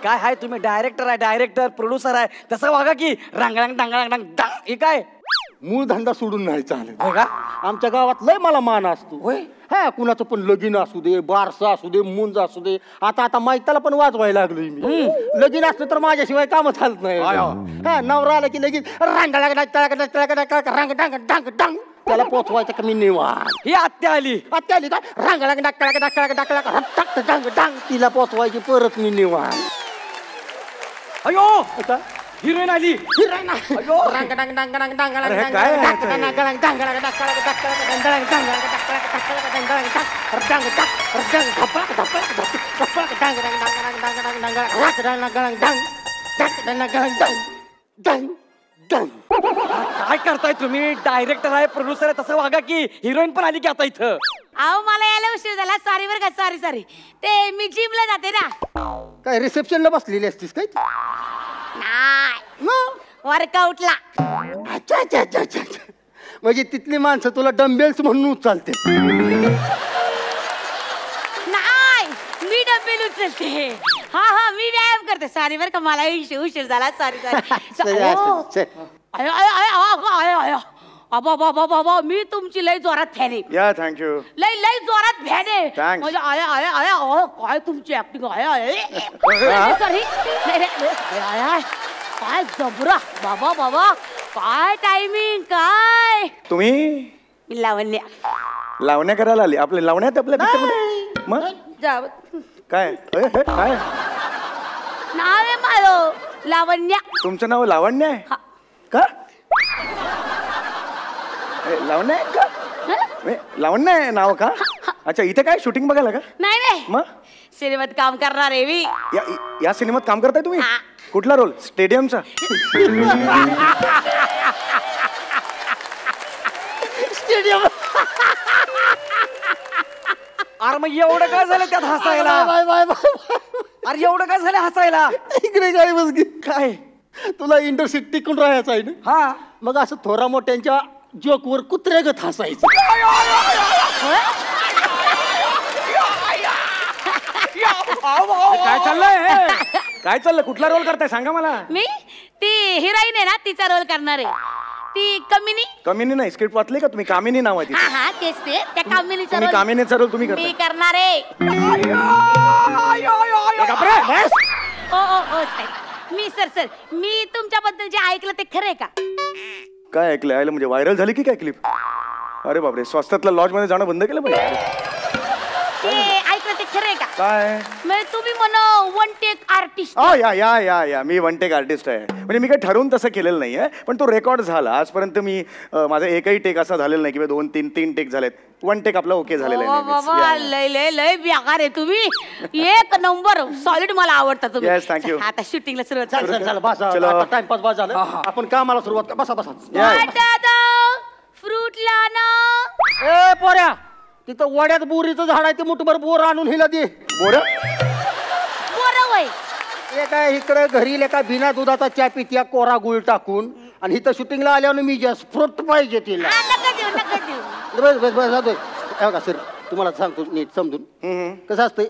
काय आहे तुम्ही डायरेक्टर आहे, डायरेक्टर प्रोड्युसर आहे, तसं वागा की रांगडांग डांगडांग डांग डांग. हे काय मूळ धंदा सोडून नाही चालत का? आमच्या गावात लय मला मान असतो. होय? हा कुणाचं पण लगीन असू दे, बारसा असू दे, मुंज असू दे. आता माहिताला पण वाजवायला लागलोय मी. लगीन असलं तर माझ्याशिवाय काम चालत नाही. हा नवरा आला की लगीन रांग डांग डांग डांग त्याला पोचवायचं कमी निवार. ही आत्या आली. आत्या आली का रांग डांग डांग तिला पोचवायची परत मी निवार. अयो हिरोईन आली. काय करताय तुम्ही? डायरेक्टर आहे, प्रोड्युसर आहे, तसं वागा की. हिरोईन पण आली की आता इथं. अहो मला यायला उशीर झाला. सॉरी बरं का. सॉरी ते मी जिमला जाते ना. काय रिसेप्शनला बसलेली असतीस काय? नाही वर्कआउटला. अच्छा अच्छा अच्छा अच्छा. म्हणजे तिथली माणसं तुला डंबेल्स म्हणून उचलते? नाही मी डबेल उचलते. हा मी व्यायाम करते. सॉरी बरं का मला उशीर झाला. सॉरी. बाबा मी तुमची लय जोरात फॅन आहे. या थँक्यू. लय जोरात फॅन आहे. Thanks. म्हणजे काय तुमची ऍक्टिंग सॉरी काय जबरा. बाबा काय टायमिंग काय. तुम्ही मी लावण्या लावण्या करायला आली? आपल्या लावण्यात आपल्या पिक्चरमध्ये मग काय काय नाव आहे माझं लावण्या. तुमचं नाव लावण्य आहे का? लावण्य आहे का? लावण्य आहे नाव का? अच्छा इथे काय शूटिंग बघायला का? नाही मग सिनेमात काम करणार आहे मी. या सिनेमात काम करताय तुम्ही? कुठला रोल? स्टेडियमचा? स्टेडियम. अरे मग एवढं काय झालं त्यात हसायला? अरे एवढं काय झालं हसायला? इकडे काय बस काय तुला इंडस्ट्रीत टिकून राहायचं आहे ना? हा मग असं थोरा मोठ्यांच्या जोकवर कुत्र्यागत हसायचं. काय चाललंय? काय चाललंय? कुठला रोल करताय सांगा मला. मी ती हिरोईन आहे ना तिचा रोल करणार आहे. ती कमिनी. कमिनी नाही स्क्रिप्ट वाचली का तुम्ही? कामिनी नाव आहे तिचं. हा तेच ते त्या कामिनीचा तुम्ही रोल. कामिनीचा रोल तुम्ही मी करणार आहे. ओ साहेब मी सर मी तुमच्याबद्दल जे ऐकलं ते खरंय का? काय ऐकलं? आयला म्हणजे व्हायरल झाली की काय क्लिप? अरे बापरे स्वस्तातल्या लॉज मध्ये जाणं बंद केलं पाहिजे. ते ऐकलं ते खरंय का? काय म्हणजे तुम्ही म्हणा वन टेक आर्टिस्ट. या मी वन टेक आर्टिस्ट आहे. म्हणजे मी काही ठरवून तसं केलेलं नाहीये पण तो रेकॉर्ड झाला. आजपर्यंत मी माझा एकही टेक असा झालेला नाही किंवा 2-3 टेक झालेत. वन टेक आपला ओके झालेला आहे. बाबा लय बेकार आहे तुम्ही. एक नंबर सॉलिड. मला आवडता तुम्ही. Yes, thank you. आता शूटिंगला सुरुवात चलो. टाइमपास बाद झालं. आपण कामाला सुरुवात. बसा फ्रूट लाना. ए पोऱ्या तिथं वड्यात बोरीचं झाड आहे ते मुठभर बोर आणून हिला दे. बोर बरोबर. हे काय इकडे घरी लेका बिना दुधाचा चहा पित्या कोरा गुळ टाकून आणि इथं शूटिंगला आल्यावर मी जस्ट फ्रूट पाहिजे तिला. नका देऊ. बस सर तुम्हाला सांगतो नीट समजून कसं असतंय.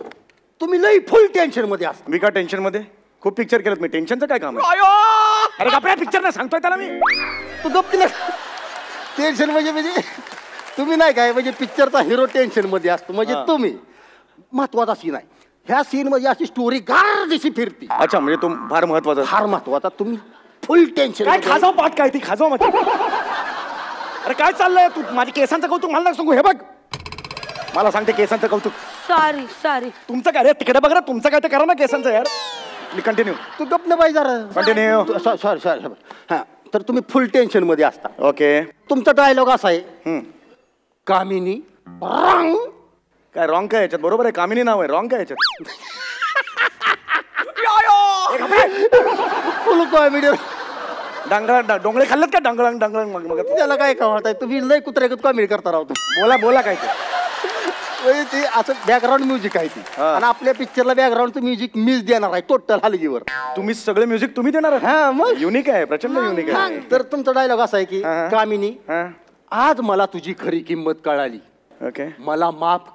तुम्ही लई फुल टेन्शन मध्ये असता. मी का टेन्शन मध्ये? खूप पिक्चर केलं मी. टेन्शनचं काय काम आहे? अरे आपल्या पिक्चर ना सांगतोय त्याला मी. तू गप्प केलं. टेन्शन म्हणजे तुम्ही नाही काय म्हणजे पिक्चरचा हिरो टेन्शन मध्ये असतो. म्हणजे तुम्ही महत्वाचा सीन आहे. ह्या सीन मध्ये अशी स्टोरी गार दिशी फिरती. अच्छा म्हणजे तो फार महत्वाचा. फार महत्वाचा. तुम्ही फुल टेन्शन. काय खाजाव पाठ काय ती खाजाव मग. अरे काय चाललंय? तू माझ्या केसांचं कौतुक मला सांगू. हे बघ मला सांगते केसांचं कौतुक. सॉरी तुमचं काय रे? तिकडे बघ ना. तुमचं काय ते करा ना केसांचं यार. मी कंटिन्यू. तू गप्प न पाहिजे जरा. कंटिन्यू. सॉरी हा तर तुम्ही फुल टेन्शन मध्ये असता. ओके. तुमचा डायलॉग असा आहे कामिनी रंग. काय रॉंग काय याच्यात? बरोबर आहे कामिनी नाव आहे. रॉंग काय याच्यात? फुल कॉमेडी. डांगळा डोंगळे खाल्लेत का? डांगळ मग त्याला काय कळत तुम्ही लय कुत्र्यागत कॉमेडी करता राहतो. बोला काय ते? म्हणजे ते असं बॅकग्राऊंड म्युझिक आहे ती. आणि आपल्या पिक्चरला बॅकग्राऊंडचं म्युझिक मीच देणार आहे टोटल हलगीवर. तुम्ही सगळे म्युझिक तुम्ही देणार? हा मग युनिक आहे. प्रचंड युनिक आहे. तर तुमचा डायलॉग असा आहे की कामिनी हा आज मला तुझी खरी किंमत कळाली. ओके. मला माफ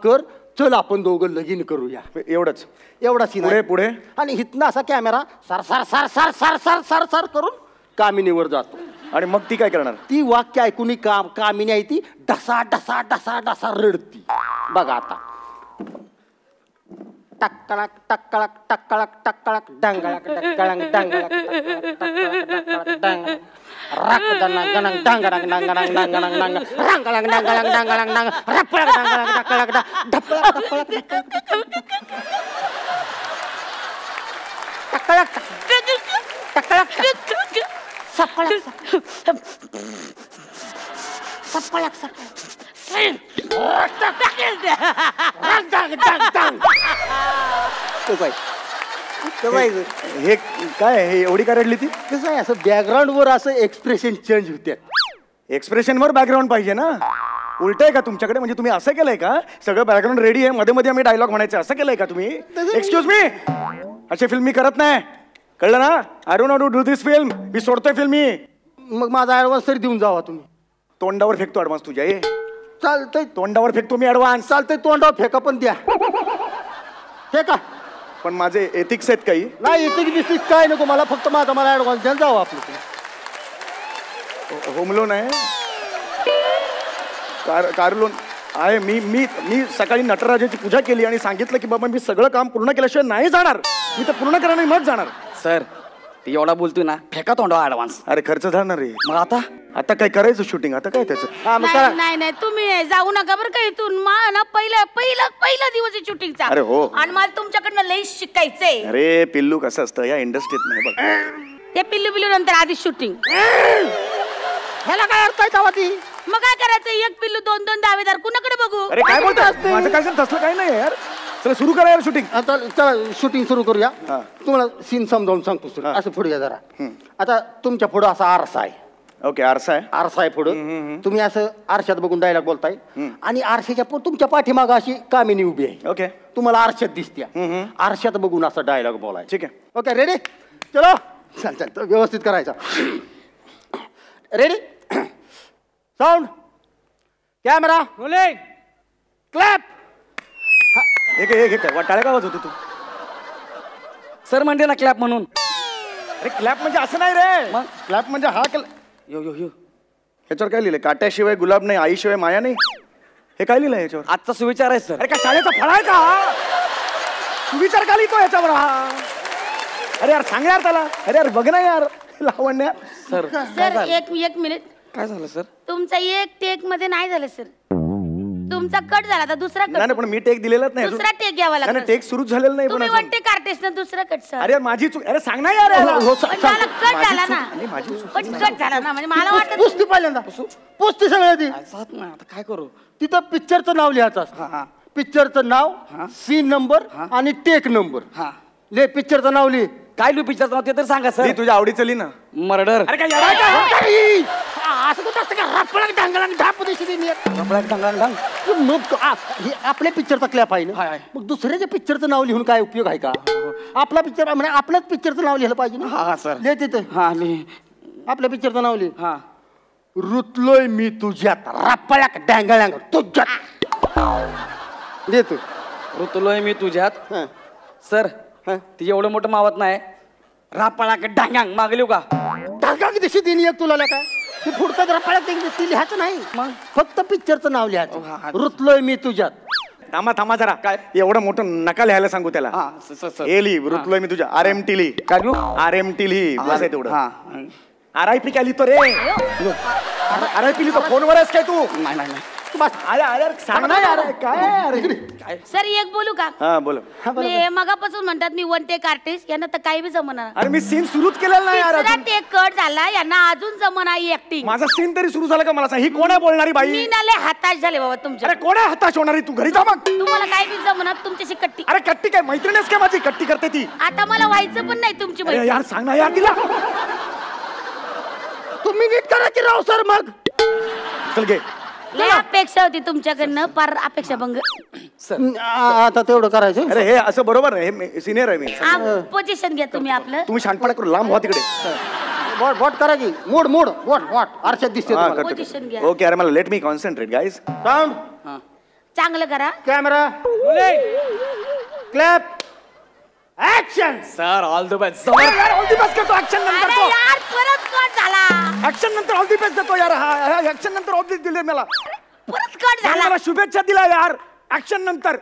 कर चल आपण दोघं लगीन करूया. एवढंच एवढा सीन पुढे आहे. पुढे आणि हिथनं असा camera sir sir sir sir sir sir sir sir करून कामिनीवर जातो. आणि मग ती काय करणार? ती वाक्य ऐकून कामिनी आहे ती ढसा ढसा ढसा ढसा रडती. बघा आता टक्कळक टक्कळक टक्कळक टक्कळक डांगळक डक्कळक डांगळक डांगळक रक दणक गणक डांगळक डांगळक डांगळक डांग रांगळक डांगळक डांगळक डांग रपळक डांगळक डक्कळक ढपळक टक्कळक टक्कळक सपळक सपळक सपळक हे काय हे एवढी काय रडली ती? कसं आहे असं बॅकग्राऊंड वर असं एक्सप्रेशन चेंज होते. एक्सप्रेशन वर बॅकग्राऊंड पाहिजे ना. उलट आहे का तुमच्याकडे? म्हणजे तुम्ही असं केलंय का सगळं बॅकग्राऊंड रेडी आहे, मध्ये मध्ये आम्ही डायलॉग म्हणायचं असं केलंय का तुम्ही? एक्सक्यूज मी, अशी फिल्म मी करत नाही, कळलं ना? I don't do this film. मी सोडतोय फिल्म मी. मग माझा ऍडव्हान्स तरी देऊन जावा तुम्ही. तोंडावर फेकतो ऍडव्हान्स तुझ्या. चालतंय तोंडावर फेकतो मी ऍडव्हान्स. चालतंय तोंडावर फेका पण द्या. फेका. पण माझे एथिक्स आहेत काही. नाही एथिक्स बिथिक्स काय नको मला, फक्त मला ऍडव्हान्स द्यायला जावं आपलं. होम लोन आहे, कार लोन आहे. मी सकाळी नटराजाची पूजा केली आणि सांगितलं की बाबा मी सगळं काम पूर्ण केल्याशिवाय नाही जाणार. मी तर पूर्ण करा नाही मग जाणार. सर ती एवढा बोलतोय ना, फेका तोंडा ऍडव्हान्स. अरे खर्च झाणार रे. मग आता काय करायचं शूटिंग? आता काय त्याचं? नाही नाही तुम्ही जाऊ नका बरं का इथून. ना पहिला दिवस आहे शूटिंगचा. अरे हो. आणि मला तुमच्याकडनं लई शिकायचंय. अरे पिल्लू कसं असतं या इंडस्ट्रीत नाही बघ. ते पिल्लू नंतर आधी शूटिंग. ह्याला काय अर्थ आहे तेव्हा ती? मग काय करायचं? एक पिल्लू दोन दावेदार कुणाकडे बघू? अरे काय बोलतोय? माझं काय तसलं काही नाही यार. चला सुरू करा यार शूटिंग. आता चला शूटिंग सुरू करूया. तुम्हाला सीन समजावून सांगतो सर. असं पुढे या जरा. आता तुमच्या पुढं असा आरसा आहे. ओके आरसा आहे. आरसा आहे पुढं. तुम्ही असं आरशात बघून डायलॉग बोलताय आणि आरशाच्या तुमच्या पाठीमागं अशी कामिनी उभी आहे. ओके. तुम्हाला आरशात दिसत्या. आरशात बघून असा डायलॉग बोलायचा. ठीक आहे. Okay ready? चलो चल व्यवस्थित करायचा. रेडी? Sound camera clap. टाळ्या का वाजवतो तू? सर म्हणते ना क्लॅप म्हणून. अरे क्लॅप म्हणजे असं नाही रे. मग क्लॅप म्हणजे हा यो ह्याच्यावर काय लिहिलंय? काट्याशिवाय गुलाब नाही, आईशिवाय माया नाही. हे काय लिहिलंय ह्याच्यावर? आजचा सुविचार आहे सर. अरे काय शाळेचा फळ आहे का? सुविचार का लिहितो ह्याच्यावर हा? अरे यार सांग यार त्याला. अरे यार बघ ना यार लावण्या. सर एक मिनिट. काय झालं सर? तुमचा एक टेक मध्ये नाही झालं सर. तुमचा कट झाला आता दुसरा कट. नाही पण मी टेक दिलेलाच नाही. दुसरा टेक घ्यावा लागला. टेक सुरूच झालेला नाही. तुम्ही वन टेक आर्टिस्ट ना, दुसरा कट सर. अरे माझी चूक. अरे सांग ना यार. कट झाला ना. कट झाला ना म्हणजे मला वाटत. पुस्ती पहिल्यांदा पुस्ती सगळं ती. आता काय करू? तिथं पिक्चरचं नाव लिहायचं. पिक्चरचं नाव, सीन नंबर आणि टेक नंबर. ले पिक्चरचं नाव लिह. काय लिहू पिक्चरचं नाव ते तर सांगा सर. तुझ्या आवडीचं लिह ना. मर्डर. अरे काय असं कुठं असतं का? रपळक ढांगळक ढाप दिसली नाही. मग आपल्या पिक्चरचा क्लॅप आहे ना. मग दुसऱ्याच्या पिक्चरचं नाव लिहून काय उपयोग आहे का? आपला पिक्चर म्हणजे आपल्याच पिक्चरचं नाव लिहिलं पाहिजे ना. हा सर. लिह तिथं. हा लिह. आपल्या पिक्चरचं नाव लिह. हा. रुतलोय मी तुझ्यात रपळक ढांगळक तुझ्यात. लिह तू. रुतलोय मी तुझ्यात. सर ती एवढं मोठं मावत नाही. रापळाक डांगांग मागली का? डांगांग दिशी दिली एक तुला काय? ती पुढचं रपळक ती लिहायचं नाही. मग फक्त पिक्चरचं नाव लिहायचं. रुतलोय मी तुझ्यात. थांबा जरा. काय एवढं मोठं नका लिहायला सांगू त्याला. हे लिह रुतलोय मी तुझ्या. RMT लिह. काय लिहू? RMT लिह. बस आहे तेवढं. RIP काय लिहितो रे? RIP लिहितो. फोनवर आहेस काय तू? नाही सांग ना यार. काय सर एक बोलू का? हा बोल. मी मगापासून म्हणतात मी वन टेक आर्टिस्ट, यांना तर काही बी जमणार. अरे मी सीन सुरूच केलेला नाही यार. तिसरा टेक कट झाला, यांना अजून जमणार ऍक्टिंग. माझा सीन तरी सुरू झाला का मला सांग. ही कोण आहे बोलणारी बाई? मी नाले हताश झाले बाबा तुमच्या. अरे कोण आहे हताश होणारी? तू घरी जा मग. तुम्हाला काय बी जमणार तुमच्याशी कट्टी. अरे कट्टी काय? मैत्रिणीच काय माझी कट्टी करते ती? आता मला व्हायचं पण नाही तुमची मैत्रीण. यार सांग ना यार तिला. तुम्ही नीट करा की राव सर. मग चल घे. लय अपेक्षा होती तुमच्याकडनं, पार अपेक्षा भंग. आता तेवढं करायचं. अरे हे असं बरोबर आहे. सिनियर आहे मी. पोझिशन घ्या तुम्ही आपलं. तुम्ही शांतपणा करू. लांब व्हा तिकडे. वॉट करा की. मोड वॉट आरशात दिसते. पोझिशन घ्या. ओके. अरे मला let me concentrate guys. Sound चांगलं करा. Camera clap action. Sir all the best. All the best करतो ऍक्शन नंतर अरे तो. यार परत कट झाला. ऍक्शन नंतर ऑल द बेस्ट देतो यार. हा ऍक्शन नंतर ऑल द बेस्ट दिले मला. परत कट झाला. मला शुभेच्छा दिला यार ऍक्शन नंतर.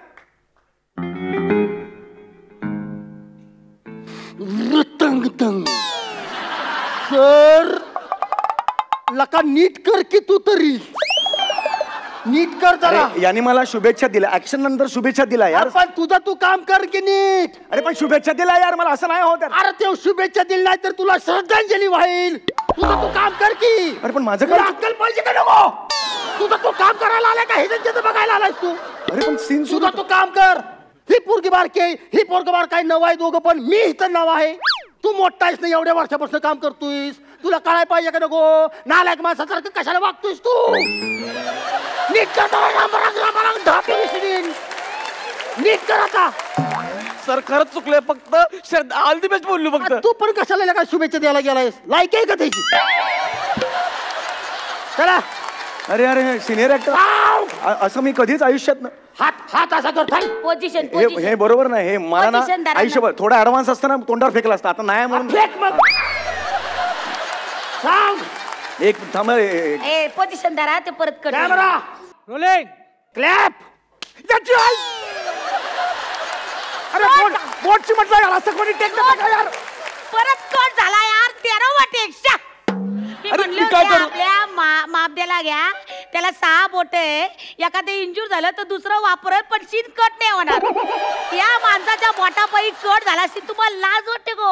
सर लका नीट कर की तू तरी नीट कर जरा. याने मला शुभेच्छा दिल्या ऍक्शन नंतर शुभेच्छा दिला यार. पण तुझं तू काम कर की नीट. अरे पण शुभेच्छा दिला यार मला असं नाही होत. अरे ते शुभेच्छा दिली नाही तर तुला श्रद्धांजली वाईल. तुझं तू काम कर की. अरे पण माझं तुला काय अक्कल पाहिजे का नको. तुझं तू काम करायला आलाय का हे त्यांच्याचं बघायला आलायस तू. अरे पण सीन सुरू. तुझं तू काम कर. ही पोरगी बारकी आहे ही पोरग बार काय नव आहे दोघं पण मी इथं नव आहे. तू मोठा आहेस ना एवढ्या वर्षापासून काम करतोयस. तुला कळायला पाहिजे का नको. नालायक माणसासारखं कशाला वागतोयस तू. नीट कर नीट कर आता. सर खरंच चुकलोय फक्त ऑल द बेस्ट बोललो फक्त. तू पण कशाला काय शुभेच्छा द्यायला गेलायस. लायक आहे का त्याची. चला. अरे अरे सिनियर ऍक्टर असं मी कधीच आयुष्यात हात हात असा कर. पोझिशन हे बरोबर नाही. हे मला ना Position धरा. आयुष्यभर थोडा ऍडव्हान्स असताना तोंडावर फेकला असता. आता नाही म्हणून फेक मग. एक थांब. ए पोझिशन धरा ते परत कट. Camera rolling clap. अरे बोटची म्हटलं यार असं कोणी टेक यार. परत कट झाला यार. 13वा टेक. मी अरे, म्हणलं मी काय होते करू? आपल्या मापद्याला घ्या. त्याला 6 बोट आहे. एखादं इंजूर झालं तर दुसरं वापरत पण शीन कट नाही होणार. या माणसाच्या बोटापायी कट झाला असेल तुम्हाला लाज वाटते गो.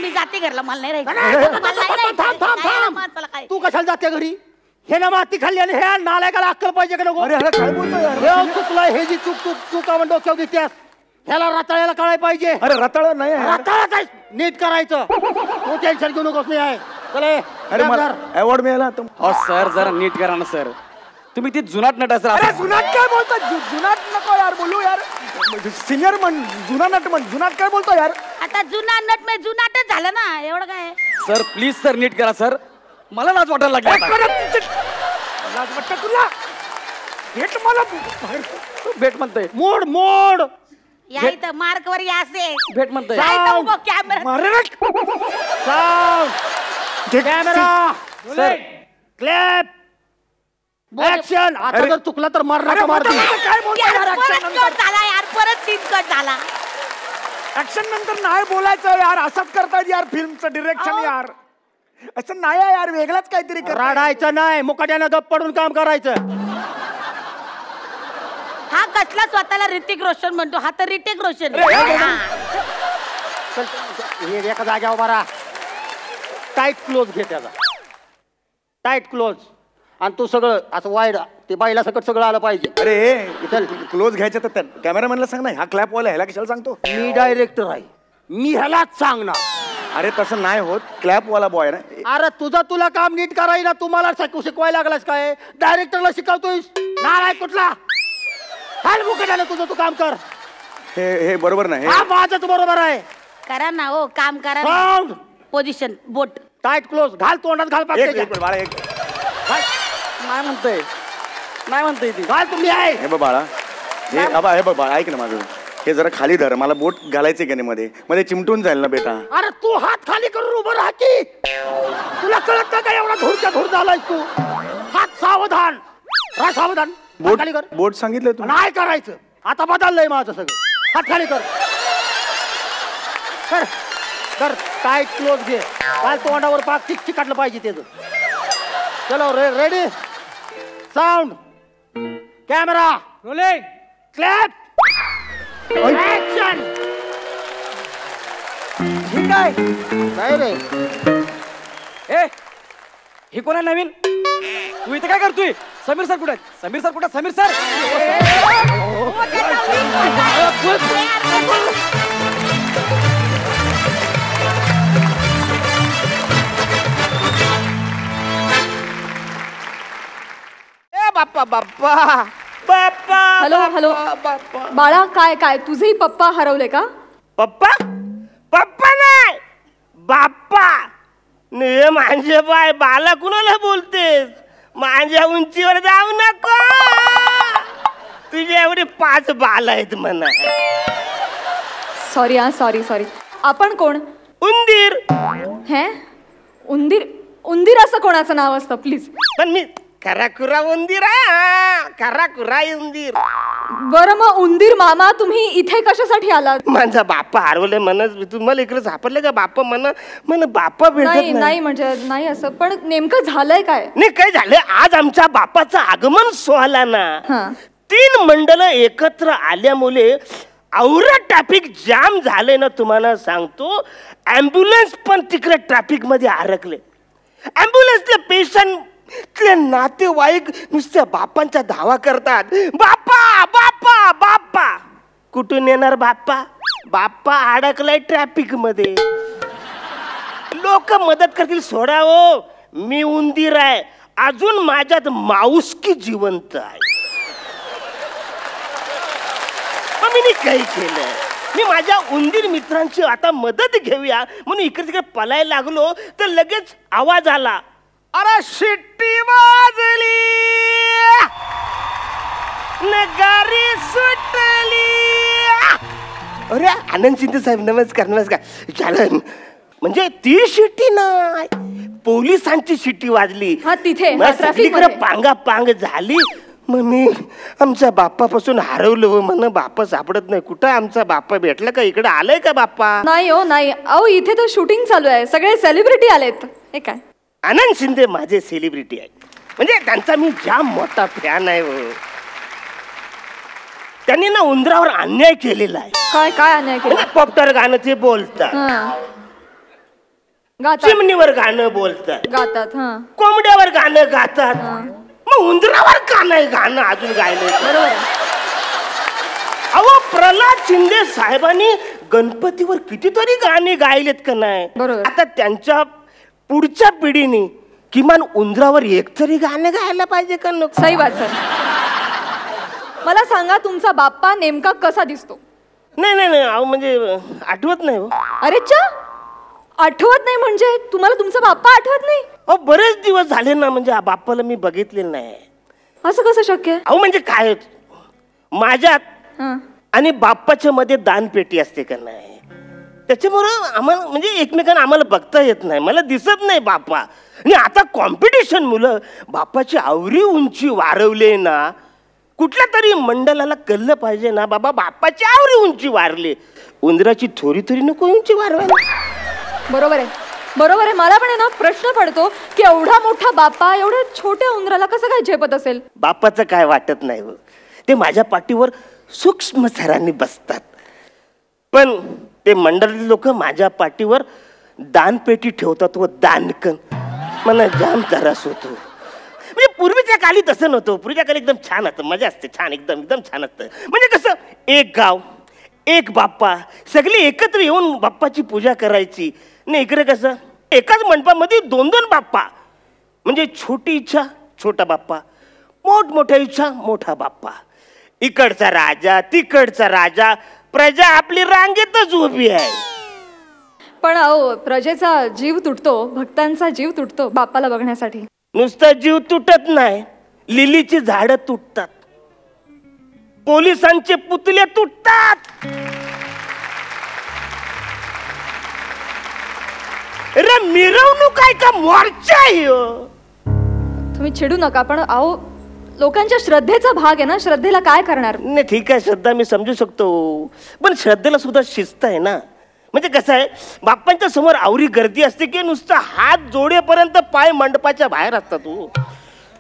मी जाते घरला मला नाही राहायचं. मला नाही राहायचं. काय या माणसाला काय. तू कशाला जाते घरी. हे ना माती खाल्ली आणि हे नालायकाला अक्कल पाहिजे का नको. अरे अरे काय बोलतो यार. हे चुकला हे जी चूक का म्हणतो डोक्यावर घेतेस. ह्याला रताळ्याला कळायला पाहिजे. अरे रताळ नाही आहे यार. रताळा काय नीट करायचं. तू टेन्शन घेऊ नकोस. नाही आहे चले. अरे मला अवॉर्ड मिळाला. सर जरा नीट करा ना सर. तुम्ही ती जुनाट नट अरे असं जुनाट काय बोलतात. जुनाट नको यार बोलू यार. सिनियर म्हण जुना नट म्हण. जुनाट काय बोलतो यार. आता जुना नट मे जुनाटच झालं ना. एवढं काय. सर प्लीज सर नीट करा सर. मला लाज वाटायला लागली आता. लाज वाटतं तुला. भेट मला भेट म्हणतोय. मोड मोड. या इथं मार्क वर या असे. भेट म्हणतोय. Camera. Camera sir clap action. आता जर चुकला तर मार मार. काय बोलतो यार. परत कट झाला यार. परत सीन कट झाला. ऍक्शन नंतर नाही बोलायचं यार. असंच करतात यार फिल्मचं डिरेक्शन यार. असं नाही आहे यार. वेगळाच काहीतरी कर. रडायचं नाही. मुकाट्यानं गप पडून काम करायचं. हा कसला स्वतःला ऋतिक रोशन म्हणतो. हा तर ऋतिक रोशन. हे एका जाग्यावर मारा. टाईट क्लोज घे त्याचा. Tight close. आणि तू सगळं असं वाईड ते बाईला सकट सगळं आलं पाहिजे. अरे चल क्लोज घ्यायचं तर कॅमेरामॅनला सांग ना. हा क्लॅप वाला ह्याला कशाला सांगतो. मी डायरेक्टर आहे. मी ह्यालाच सांगणार. अरे तसं नाही होत. क्लॅप वाला बॉय ना. अरे तुला काम नीट करायला तुम्हाला शिकवायला लागलास काय. डायरेक्टरला शिकवतोयस. नालाय कुठला. हाल मुकटाला तुझं तू काम कर. हे बरोबर नाही. हा माझं बरोबर आहे. करा ना हो काम करा. साऊंड पोझिशन बोट. Tight close. घाल तोंडात घाल पाहिजे. बाळा एक नाही म्हणतोय. नाही म्हणतोय ती. घाल तुम्ही आहे. हे बघ बाळा. हे बाबा हे बघ बाळा ऐक ना माझं. हे जरा खाली धर. मला बोट घालायचे की नाही मध्ये चिमटून जाईल ना बेटा. अरे तू हात खाली करून उभं राहा की. तुला कळत नाही का एवढा धूरच्या धूर झालाय तू. हात सावधान. राहा सावधान. हात खाली कर. बोट सांगितलं तू. नाही करायचं. आता बदललंय माझं सगळं. हात खाली कर. कर कर. टाईट क्लोज घे. काल तोंडावर पाक चिक काढलं पाहिजे त्याचं. चलो ready. Sound camera rolling clap action. ठीक आहे. नाही रे. ए हे कोण आहे नवीन. तू इथे काय करतोय. समीर सर कुठे. समीर सर कुठे. समीर सर. बाप्पा बाप्पा बाप्पा. हॅलो हॅलो बाळा काय काय तुझेही पप्पा हरवले का. पप्पा पप्पा नाही बाप्पा. ने माझे बाय बाला कुणाला बोलतेस. माझ्या उंचीवर जाऊ नको. तुझ्या एवढे 5 बाल आहेत म्हणा. सॉरी हा सॉरी सॉरी. आपण कोण? उंदीर. हे उंदीर? उंदीर असं कोणाचं नाव असतं प्लीज? पण मी खराखुरा उंदीर आहे. खराखुरा उंदीर. बरं मग उंदीर मामा तुम्ही इथे कशासाठी आलात? माझा बाप्पा हरवले म्हणत तुम्हाला इकडे सापडले का बाप्पा म्हण बाप्पा भेटत नाही म्हणजे नाही असं पण नेमकं झालंय काय? नाही काय झालंय आज आमच्या बाप्पाचं आगमन सोहळा ना 3 मंडळ एकत्र आल्यामुळे औरा ट्रॅफिक जाम झालंय ना. तुम्हाला सांगतो ॲम्ब्युलन्स पण तिकडे ट्रॅफिक मध्ये अडकले. ॲम्ब्युलन्सले पेशंटले नातेवाईक नुसत्या बाप्पांचा धावा करतात. बाप्पा बाप्पा बाप्पा. कुठून येणार बाप्पा? बाप्पा अडकलाय ट्रॅफिक मध्ये. लोक मदत करतील. सोडा हो मी उंदीर आहे अजून माझ्यात माऊसकी जिवंत आहे. मी काही केलं मी माझ्या उंदीर मित्रांची आता मदत घेऊया म्हणून इकडे तिकडे पलायला लागलो तर लगेच आवाज आला. अरे शिट्टी वाजली नगारी सुटली. अरे आनंद शिंदे साहेब नमस्कार नमस्कार. चालन म्हणजे ती शिट्टी नाही पोलिसांची शिट्टी वाजली. तिकडे पांगा पांग झाली. मग मी आमच्या बाप्पापासून हरवलो म्हण बाप्पा सापडत नाही. कुठं आमचा बाप्पा भेटला का? इकडे आलाय का बाप्पा? नाही हो नाही. अहो इथे तर शूटिंग चालू आहे सगळे सेलिब्रिटी आलेत. हे काय? आनंद शिंदे माझे सेलिब्रिटी आहे म्हणजे त्यांचा मी जाम मोठा फॅन आहे. हो त्यांनी ना उंदरावर अन्याय केलेला आहे. काय काय अन्याय केला? पॉप्टर गाणं ते बोलतात चिमणीवर गाणं बोलतात गातात कोंबड्यावर गाणं गातात. मग उंदरावर का नाही गाणं अजून गायलं? बरोबर. अहो प्रल्हाद शिंदे साहेबांनी गणपतीवर कितीतरी गाणी गायलेत का नाही? आता त्यांच्या पुढच्या पिढीने किमान उंदरावर एक तरी गाणं गायला पाहिजे का नको? सही बात सर. मला सांगा तुमचा बाप्पा नेमका कसा दिसतो? नाही नाही नाही अहो म्हणजे आठवत नाही. हो अरे चा आठवत नाही म्हणजे तुम्हाला तुमचा बाप्पा आठवत नाही? अहो बरेच दिवस झाले ना म्हणजे बाप्पाला मी बघितलेलं नाही. असं कसं शक्य? अहो म्हणजे काय माझ्यात आणि बाप्पाच्या मध्ये दानपेटी असते का नाही त्याच्यामुळं आम्हाला म्हणजे एकमेकांना आम्हाला बघता येत नाही. मला दिसत नाही बाप्पा. आणि आता कॉम्पिटिशन मुलं बाप्पाची आवरी उंची वाढवले ना कुठल्या तरी मंडळाला कळलं पाहिजे ना बाबा बाप्पाची आवरी उंची वाढली उंदराची थोडी तरी नको उंची वाढवायला. बरोबर आहे बरोबर आहे. मला पण आहे ना प्रश्न पडतो की एवढा मोठा बाप्पा एवढ्या छोट्या उंदराला कसं काय झेपत असेल? बाप्पाचं काय वाटत नाही. ते माझ्या पाठीवर सूक्ष्म सरांनी बसतात पण ते मंडळातील लोक माझ्या पाठीवर दानपेटी ठेवतात व दानकन मला जाम त्रास होतो. म्हणजे पूर्वीच्या काली तसं नव्हतं. पूर्वीच्या काली एकदम छान होतं मजा असते छान एकदम एकदम छान असतं. म्हणजे कसं एक गाव एक बाप्पा सगळे एकत्र येऊन बाप्पाची पूजा करायची. नाही इकडे कसं एकाच मंडपामध्ये 2-2 बाप्पा म्हणजे छोटी इच्छा छोटा बाप्पा मोठमोठ्या इच्छा मोठा बाप्पा. इकडचा राजा तिकडचा राजा प्रजा आपली रांगेतच उभी आहे. पण अहो प्रजेचा जीव तुटतो भक्तांचा जीव तुटतो बाप्पाला बघण्यासाठी. नुसता जीव तुटत नाही लिलीची झाडं तुटतात पोलिसांचे पुतळे तुटतात. अरे मिरवणूक आहे का मोर्चा आहे? तुम्ही चिडू नका पण अहो लोकांच्या श्रद्धेचा भाग आहे ना. श्रद्धेला काय करणार? नाही ठीक आहे श्रद्धा मी समजू शकतो पण श्रद्धेला सुद्धा शिस्त आहे ना. म्हणजे कसं आहे बाप्पांच्या समोर आवरी गर्दी असते की नुसतं हात जोडेपर्यंत पाय मंडपाच्या बाहेर असतात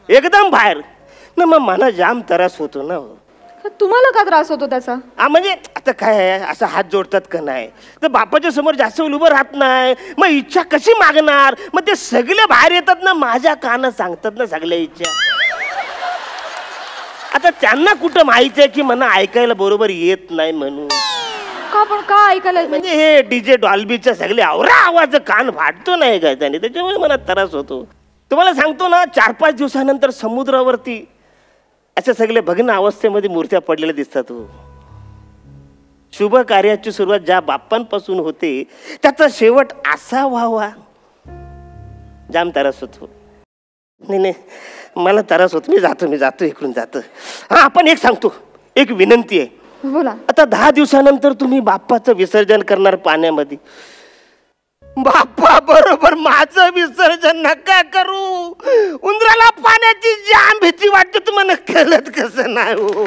एकदम बाहेर ना. मग मला जाम त्रास होतो ना. तुम्हाला का त्रास होतो त्याचा? म्हणजे आता काय आहे असं हात जोडतात का नाही तर बाप्पाच्या समोर जास्त उभं राहत नाही. मग इच्छा कशी मागणार? मग ते सगळे बाहेर येतात ना माझ्या कानात सांगतात ना सगळ्या इच्छा. आता त्यांना कुठं माहिती आहे की मला ऐकायला बरोबर येत नाही म्हणून. का पण का ऐकायला? म्हणजे हे डीजे डॉल्बीचा सगळे आवरा आवाज कान फाटतो नाही का त्याने त्याच्यामुळे मला त्रास होतो. तुम्हाला सांगतो ना 4-5 दिवसानंतर समुद्रावरती अशा सगळे भग्न अवस्थेमध्ये मूर्त्या पडलेल्या दिसतात. शुभ कार्याची सुरुवात ज्या बाप्पांपासून होते त्याचा शेवट असा व्हावा जाम त्रास होतो. नाही नाही मला त्रास होतो. मी जातो इकडून जातो. हा आपण एक सांगतो एक विनंती आहे. बोला. आता 10 दिवसानंतर तुम्ही बाप्पाचं विसर्जन करणार पाण्यामध्ये. बाप्पा बरोबर माझं विसर्जन नका करू. उंदराला पाण्याची जाम भीती वाटते, तुम्हाला कळत कसं नाही हो.